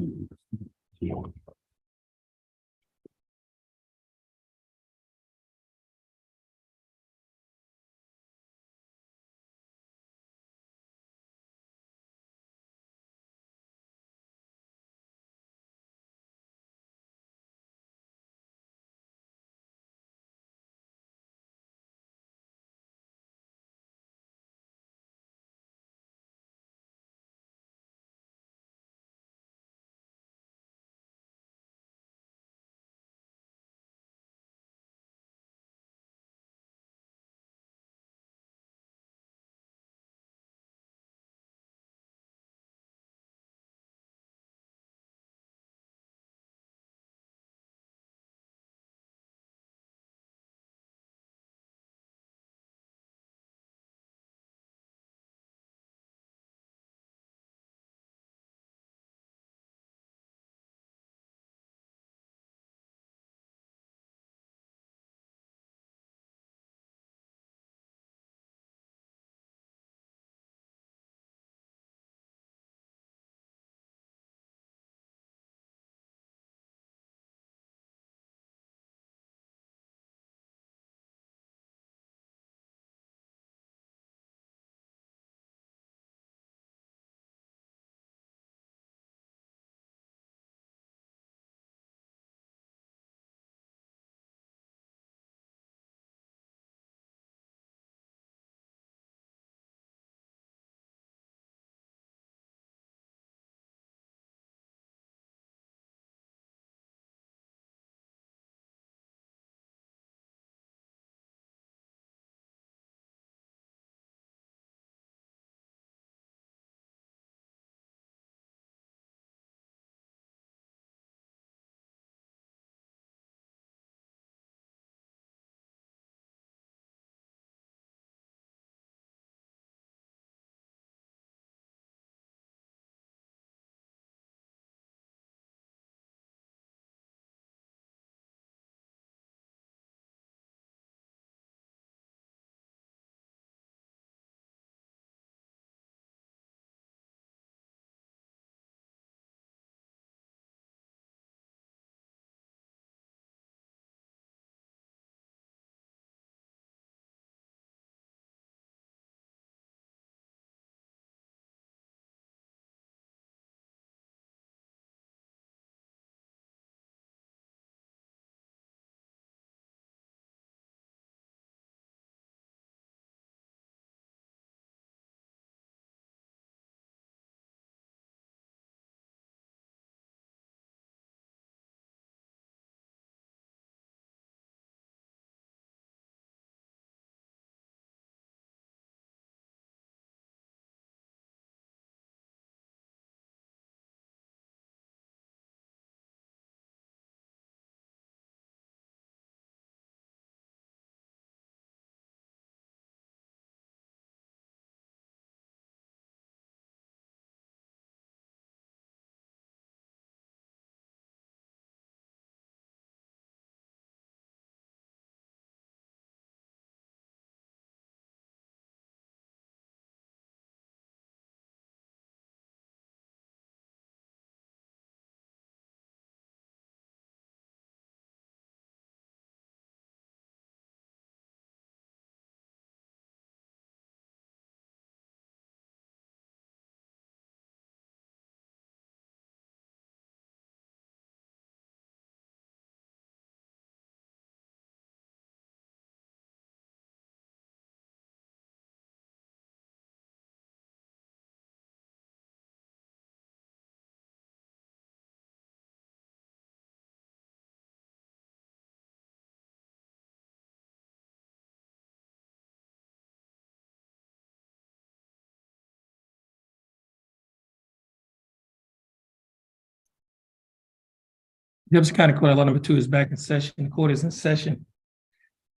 Jefferson County Court, Law number 2 is back in session. The court is in session.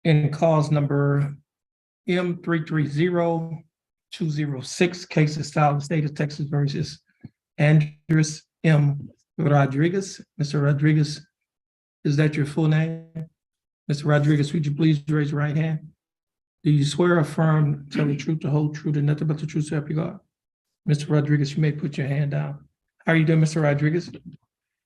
In cause number M330206, case is filed in the state of Texas versus Andres M. Rodriguez. Mr. Rodriguez, is that your full name? Mr. Rodriguez, would you please raise your right hand? Do you swear or affirm, tell the truth, the whole truth, and nothing but the truth, so help you God? Mr. Rodriguez, you may put your hand down. How are you doing, Mr. Rodriguez?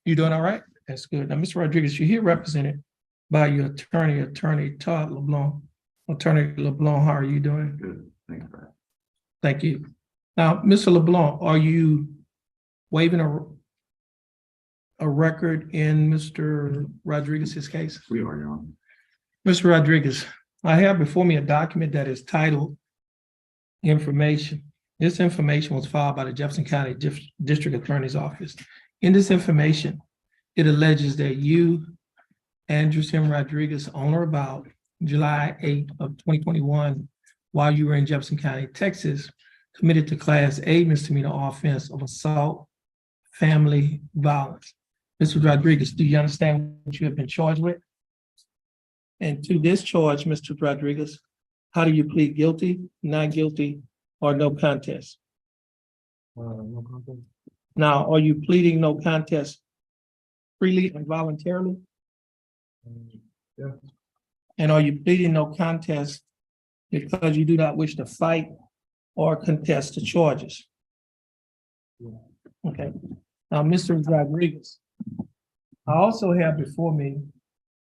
You doing all right? That's good. Now, Mr. Rodriguez, you're here represented by your attorney Todd LeBlanc. Attorney LeBlanc, how are you doing? Good, thank you. Thank you. Now, Mr. LeBlanc, are you waiving a record in Mr. Rodriguez's case? We are, Your Honor. Mr. Rodriguez, I have before me a document that is titled Information. This information was filed by the Jefferson County District Attorney's Office. In this information, it alleges that you, Andres M. Rodriguez, on or about July 8th of 2021, while you were in Jefferson County, Texas, committed to Class A misdemeanor offense of assault, family violence. Mr. Rodriguez, do you understand what you have been charged with? And to this charge, Mr. Rodriguez, how do you plead guilty, not guilty, or no contest? No contest. Now, are you pleading no contest freely and voluntarily? Yeah. And are you pleading no contest because you do not wish to fight or contest the charges? Yeah. Okay. Now, Mr. Rodriguez, I also have before me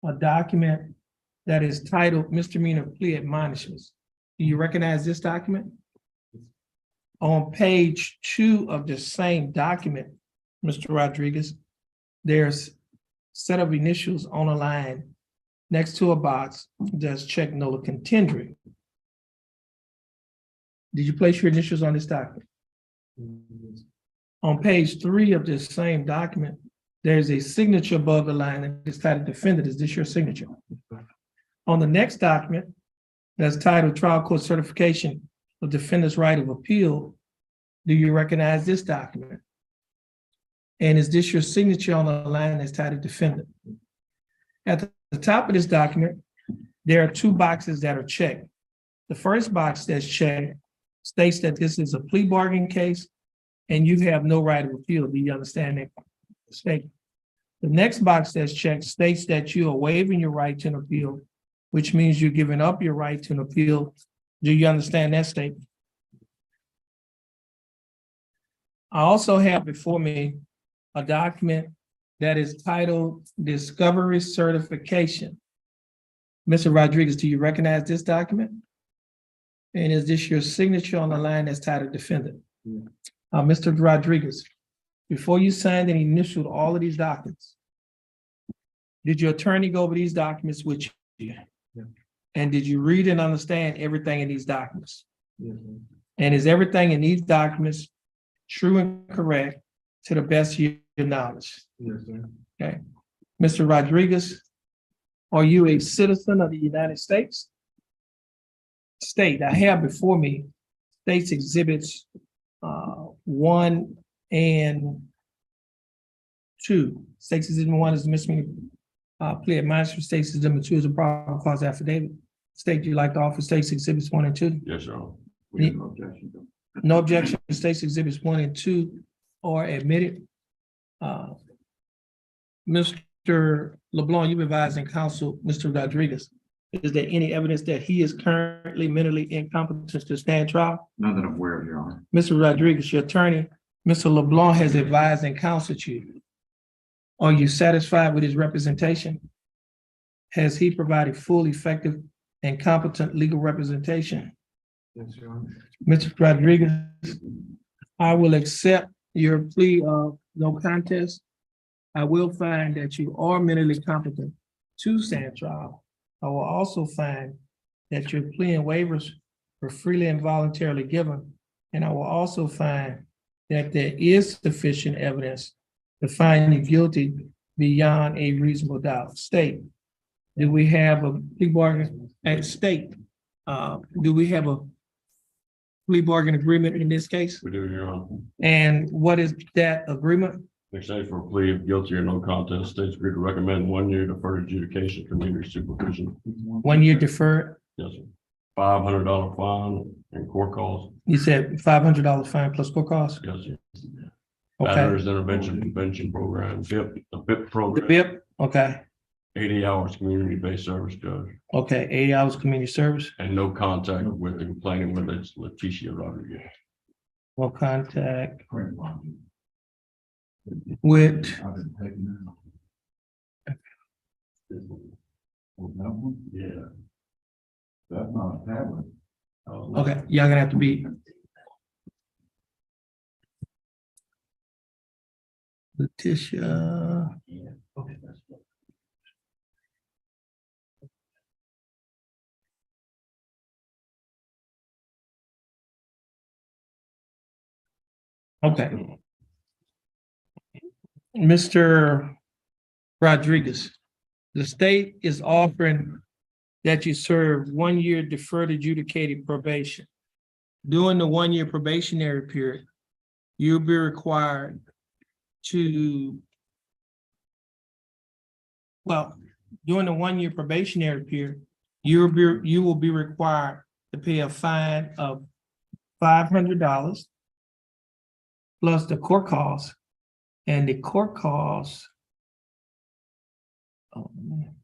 a document that is titled Misdemeanor Plea Admonishments. Do you recognize this document? On page 2 of the same document, Mr. Rodriguez, there's a set of initials on a line next to a box that's checked nola contendere. Did you place your initials on this document? On page 3 of this same document, there's a signature above the line that is titled Defendant. Is this your signature? On the next document, that's titled Trial Court Certification of Defendant's Right of Appeal, do you recognize this document? And is this your signature on the line that's titled Defendant? At the top of this document, there are 2 boxes that are checked. The first box that's checked states that this is a plea bargain case and you have no right of appeal. Do you understand that statement? The next box that's checked states that you are waiving your right to an appeal, which means you're giving up your right to an appeal. Do you understand that statement? I also have before me a document that is titled Discovery Certification. Mr. Rodriguez, do you recognize this document? And is this your signature on the line that's titled Defendant? Yeah. Mr. Rodriguez, before you signed and initialed all of these documents, did your attorney go over these documents with you? Yeah. And did you read and understand everything in these documents? Yes, And is everything in these documents true and correct to the best of your knowledge? sir. Okay. Mr. Rodriguez, are you a citizen of the United States? State, I have before me states exhibits 1 and 2. States exhibit 1 is the misdemeanor plea admonishment. States exhibit 2 is a probable cause affidavit. State, do you like to offer states exhibits 1 and 2? Yes, Your Honor. We have no objection. No objection. States exhibits 1 and 2 are admitted. Mr. LeBlanc, you've advised in counsel, Mr. Rodriguez. Is there any evidence that he is currently mentally incompetent to stand trial? None that I'm aware of, Your Honor. Mr. Rodriguez, your attorney, Mr. LeBlanc has advised and counseled you. Are you satisfied with his representation? Has he provided full, effective, and competent legal representation? Yes, Your Honor. Mr. Rodriguez, I will accept your plea of no contest. I will find that you are mentally competent to stand trial. I will also find that your plea and waivers were freely and voluntarily given. And I will also find that there is sufficient evidence to find you guilty beyond a reasonable doubt. State, do we have a plea bargain at state? Do we have a plea bargain agreement in this case? We do, Your Honor. And what is that agreement? In exchange for a plea of guilty or no contest, the state's agreed to recommend 1 year deferred adjudication community supervision. 1 year deferred. Yes, sir. $500 fine and court costs. You said $500 fine plus court costs? Yes, sir. Okay. Veterans Intervention Prevention Program, VIP, the VIP The program, BIP, okay, 80 hours community-based service, Judge, okay, 80 hours community service, and no contact with the complaining witness, Leticia Rodriguez. no contact with, Yeah. That's not a tablet. okay, y'all gonna have to be. Leticia, Yeah. Okay, that's good. okay. Mr. Rodriguez, the state is offering that you serve 1 year deferred adjudicated probation. During the 1 year probationary period, you'll be required to, well, during the 1 year probationary period, you will be required to pay a fine of $500 plus the court costs, and the court costs. Oh, man.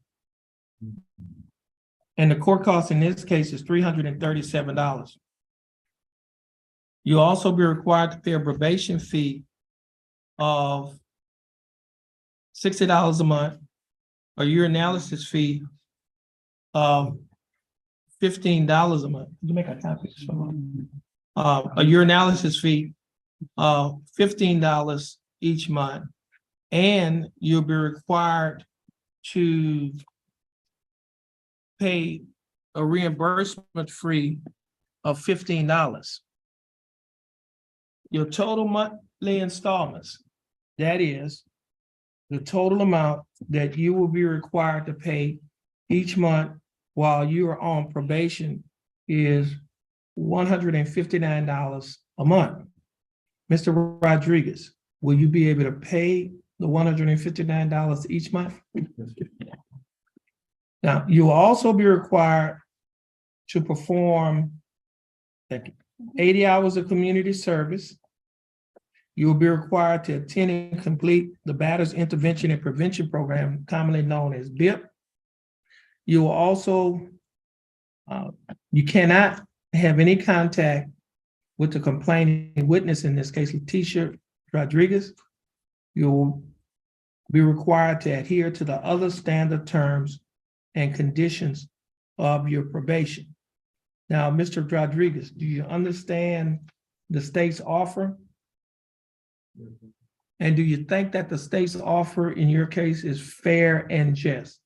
And the court cost in this case is $337. You'll also be required to pay a probation fee of $60 a month, a urinalysis fee of $15 a month. You make a copy of this one. A urinalysis fee of $15 each month, and you'll be required to pay a reimbursement fee of $15. Your total monthly installments, that is the total amount that you will be required to pay each month while you are on probation, is $159 a month. Mr. Rodriguez, will you be able to pay the $159 each month? Now, you will also be required to perform 80 hours of community service. You will be required to attend and complete the Batters Intervention and Prevention Program, commonly known as BIP. You will also, you cannot have any contact with the complaining witness, in this case, Leticia Rodriguez. You will be required to adhere to the other standard terms and conditions of your probation. Now, Mr. Rodriguez, do you understand the state's offer? And do you think that the state's offer in your case is fair and just?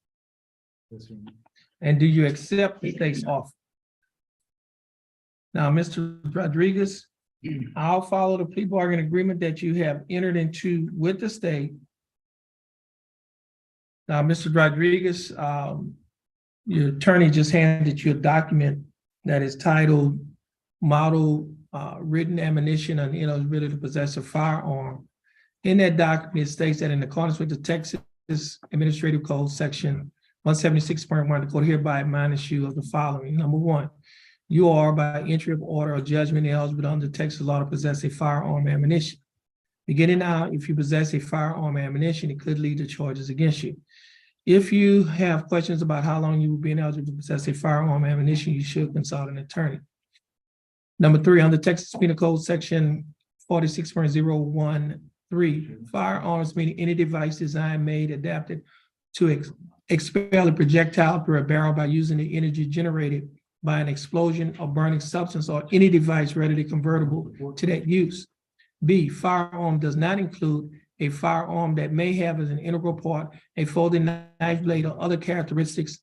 And do you accept the state's offer? Now, Mr. Rodriguez, I'll follow the plea bargain agreement that you have entered into with the state. Now, Mr. Rodriguez, your attorney just handed you a document that is titled Model Written Admonition on the Ineligibility to Possess a Firearm. In that document, it states that in accordance with the Texas Administrative Code, Section 176.1, the court hereby admonishes you of the following. Number one, you are by entry of order or judgment eligible under Texas law to possess a firearm ammunition. Beginning now, if you possess a firearm ammunition, it could lead to charges against you. If you have questions about how long you will be ineligible to possess a firearm ammunition, you should consult an attorney. Number three, under Texas Penal Code Section 46.013, firearms meaning any device designed, made, adapted to expel a projectile through a barrel by using the energy generated by an explosion or burning substance, or any device readily convertible to that use. B, firearm does not include a firearm that may have as an integral part a folding knife blade or other characteristics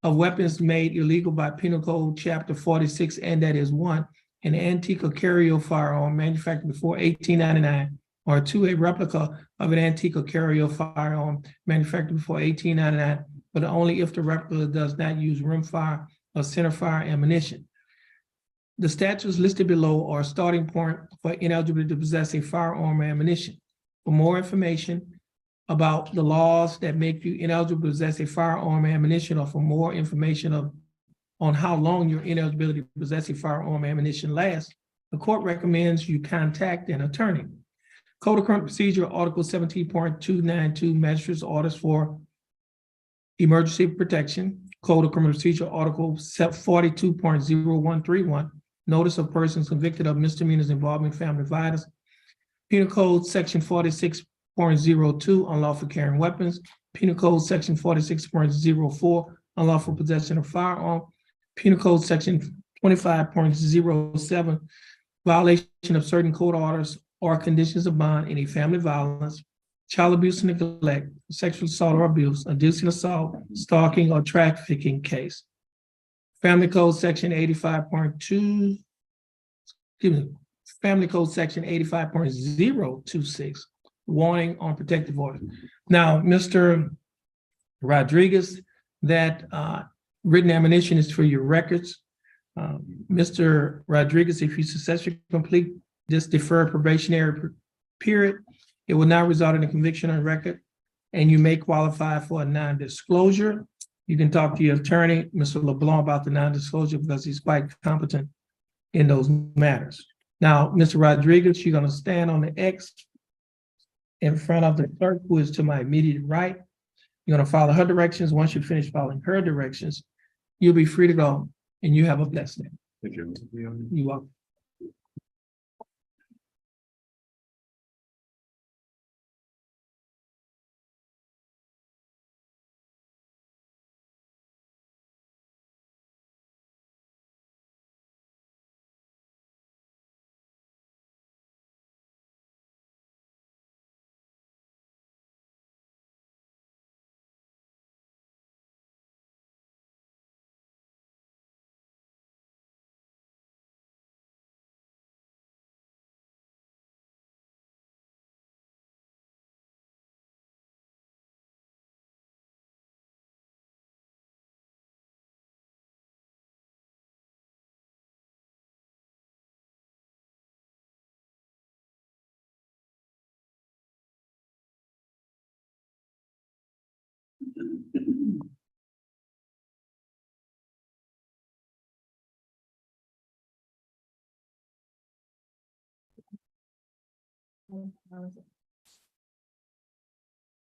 of weapons made illegal by Penal Code Chapter 46, and that is one, an antique or carry firearm manufactured before 1899, or two, a replica of an antique or carry firearm manufactured before 1899, but only if the replica does not use rimfire or centerfire ammunition. The statutes listed below are a starting point for ineligibility to possess a firearm ammunition. for more information about the laws that make you ineligible to possess a firearm or ammunition, or for more information on how long your ineligibility to possess a firearm or ammunition lasts, the court recommends you contact an attorney. Code of Criminal Procedure, Article 17.292, Magistrate's Orders for Emergency Protection. Code of Criminal Procedure, Article 42.0131, Notice of Persons Convicted of Misdemeanors involving Family Violence. Penal Code, Section 46.02, Unlawful Carrying Weapons. Penal Code, Section 46.04, Unlawful Possession of Firearm. Penal Code, Section 25.07, Violation of certain court orders or conditions of bond in a family violence, child abuse and neglect, sexual assault or abuse, inducing assault, stalking, or trafficking case. Family Code Section 85.2, Family Code Section 85.026, warning on protective order. Now, Mr. Rodriguez, that written admonition is for your records. Mr. Rodriguez, if you successfully complete this deferred probationary period, it will not result in a conviction on record, and you may qualify for a non-disclosure. You can talk to your attorney, Mr. LeBlanc, about the non-disclosure because he's quite competent in those matters. Now, Mr. Rodriguez, you're going to stand on the X in front of the clerk, who is to my immediate right. You're going to follow her directions. Once you finish following her directions, you'll be free to go, and you have a blessed day. Thank you. You're welcome.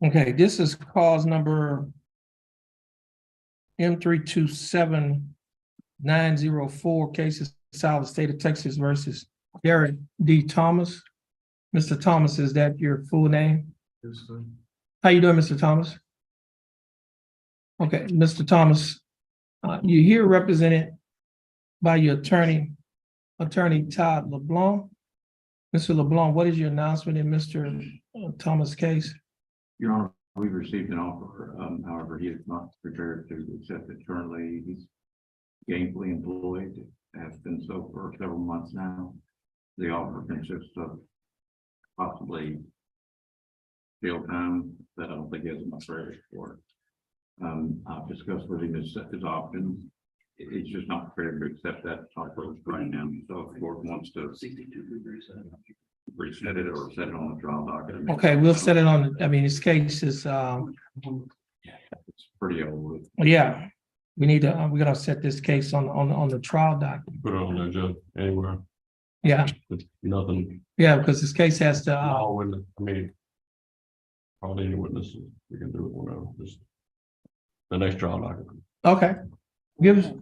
Okay, this is cause number M327904, cases South State of Texas versus Derek D. Thomas. Mr. Thomas, is that your full name? Yes, sir. How you doing, Mr. Thomas? Okay, Mr. Thomas, you're here represented by your attorney, Attorney Todd LeBlanc. Mr. LeBlanc, what is your announcement in Mr. Thomas' case? Your Honor, we've received an offer, however, he is not prepared to accept it currently. He's gainfully employed, has been so for several months now. The offer consists of possibly jail time that I don't think he has enough credit for. I've discussed with him his options. He's just not prepared to accept that offer right now. So if the court wants to reset it or set it on the trial docket. Okay, we'll set it on, I mean, his case is, It's pretty old. yeah, we need to, we're gonna set this case on the trial document. Put it on there, Judge, anywhere. Yeah, It's nothing. yeah, because this case has to, All witness, I mean, probably any witnesses, we can do it whatever, just the next trial document. okay. Give us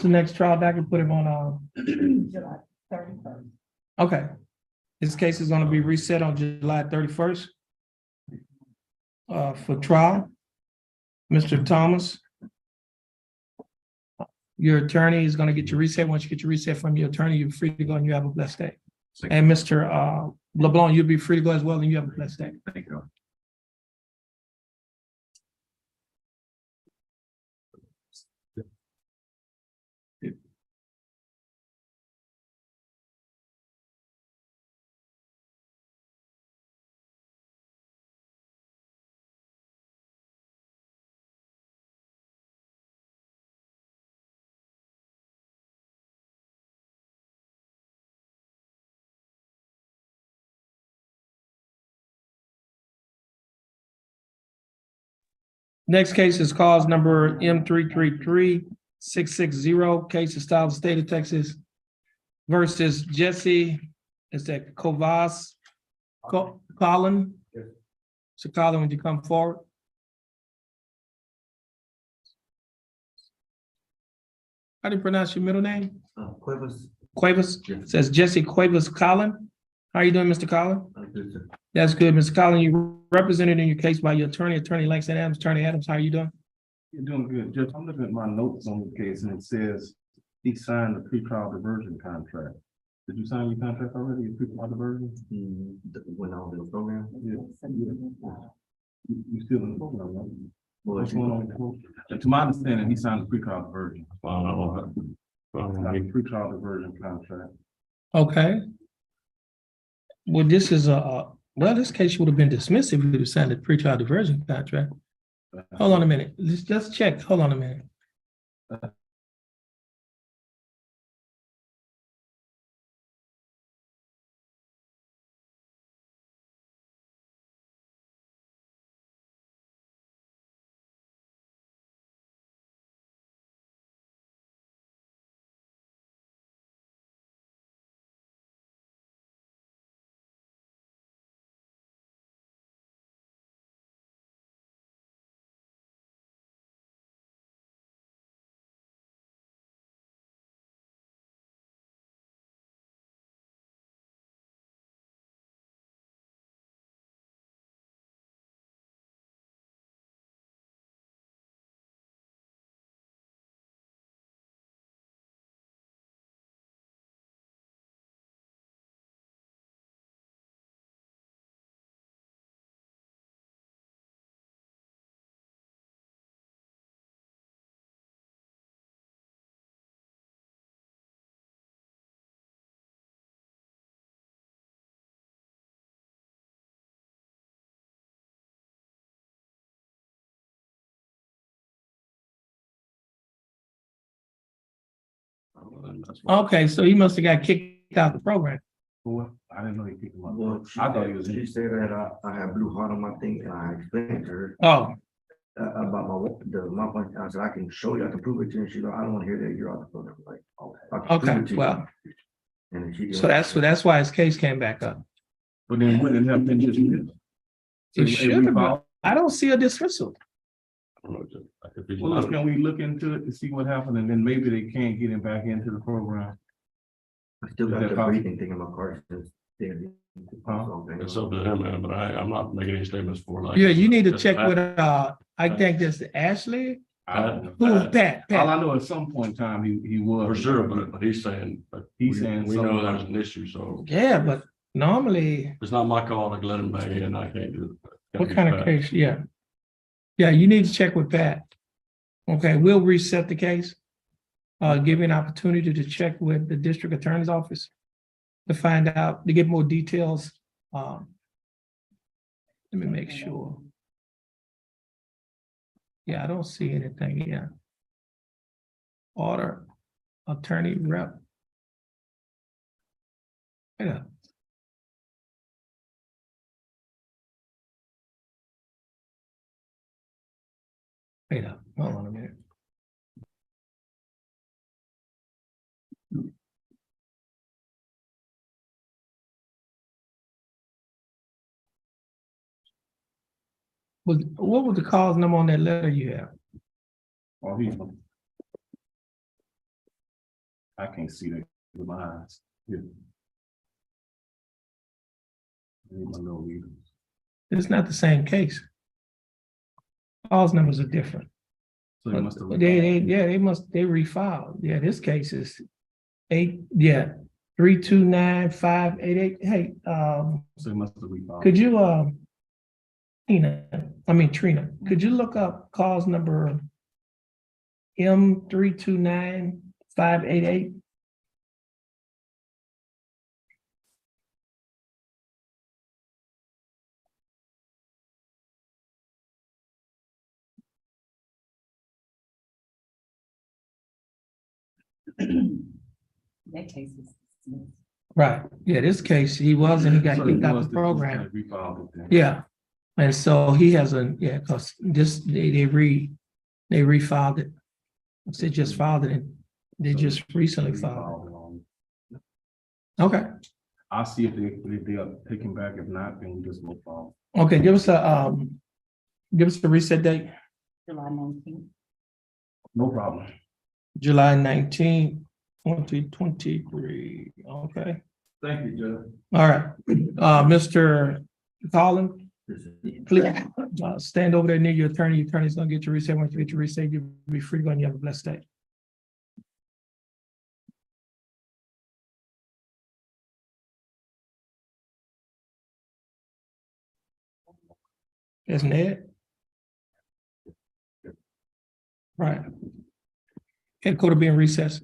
the next trial document, put him on, July 31st. okay. This case is gonna be reset on July 31st. For trial. Mr. Thomas. Your attorney is gonna get your reset. Once you get your reset from your attorney, you're free to go and you have a blessed day. And Mr. LeBlanc, you'll be free to go as well and you have a blessed day. Thank you. Next case is cause number M 333-660, case of style of state of Texas versus Jesse, is that Kovas, Colin? So Colin, would you come forward? How do you pronounce your middle name? Cuevas. Cuevas? Yes. It says Jesse Cuevas Colin. How are you doing, Mr. Colin? That's good, Mr. Collin. You represented in your case by your attorney Langston Adams. Attorney Adams, how are you doing? You're doing good, Judge. I'm looking at my notes on the case and it says he signed the pretrial diversion contract. Did you sign your contract already, your pretrial diversion? When I was in the program. You still in the program, right? Well, What's going on with the program? And to my understanding, he signed the pretrial diversion. Well, Signed the pretrial diversion contract. Okay. Well, this is well, this case would have been dismissed if we signed the pretrial diversion contract. Hold on a minute. Let's just check. Hold on a minute. Okay, so he must have got kicked out the program. Well, I didn't know he picked him up. Well, I thought he was. she said that I have blue heart on my thing, and I explained to her Oh, about my point. I said, I can show you, I can prove it to you. And she go, I don't want to hear that, you're out the program. Like, I can prove okay, it to you. well, And then she. so that's why his case came back up. But then wouldn't it have been just? It should have been. I don't see a dismissal. Well, can we look into it to see what happened and then maybe they can't get him back into the program? I still got Is that the possible? breathing thing in my car since then. It's up to him, man, but I'm not making any statements for like. Yeah, you need to check with, I think that's Ashley. I don't know. Who's Pat? All I Pat. know at some point in time, he was. For sure, but he's saying, He's saying we know something. there's an issue, so Yeah, but normally, it's not my call to let him back in. I can't do it. what kind of case? Yeah. Yeah, you need to check with Pat. Okay, we'll reset the case. Give you an opportunity to check with the district attorney's office to find out, to get more details. Let me make sure. Yeah, I don't see anything here. Order, attorney rep. Yeah. Wait up, hold on a minute. What was the cause number on that letter you have? Oh, I can't see that with my eyes. Yeah. I need my little readers. It's not the same case. Cause numbers are different. So they must have. They refiled. Yeah, this case is 329-588. Hey, So they must have refiled. could you, Trina, could you look up cause number M 329-588? That case is dismissed. Right, yeah, this case, he was and he got So kicked it out was the that he program. refiled it then. Yeah, And so he has yeah, because this, they refiled it. They just filed it, and they just recently filed it. Okay, I'll see if they are taking back. If not, then we just move on. okay, give us the reset date, July 19th. No problem. July 19th, 2023, okay. Thank you, Judge. All right, Mr. Collins, please, stand over there near your attorney. Your attorney's gonna get your reset. Once you get your reset, you'll be free to go and you have a blessed day. That's Ned. Right. Head court will be in recess.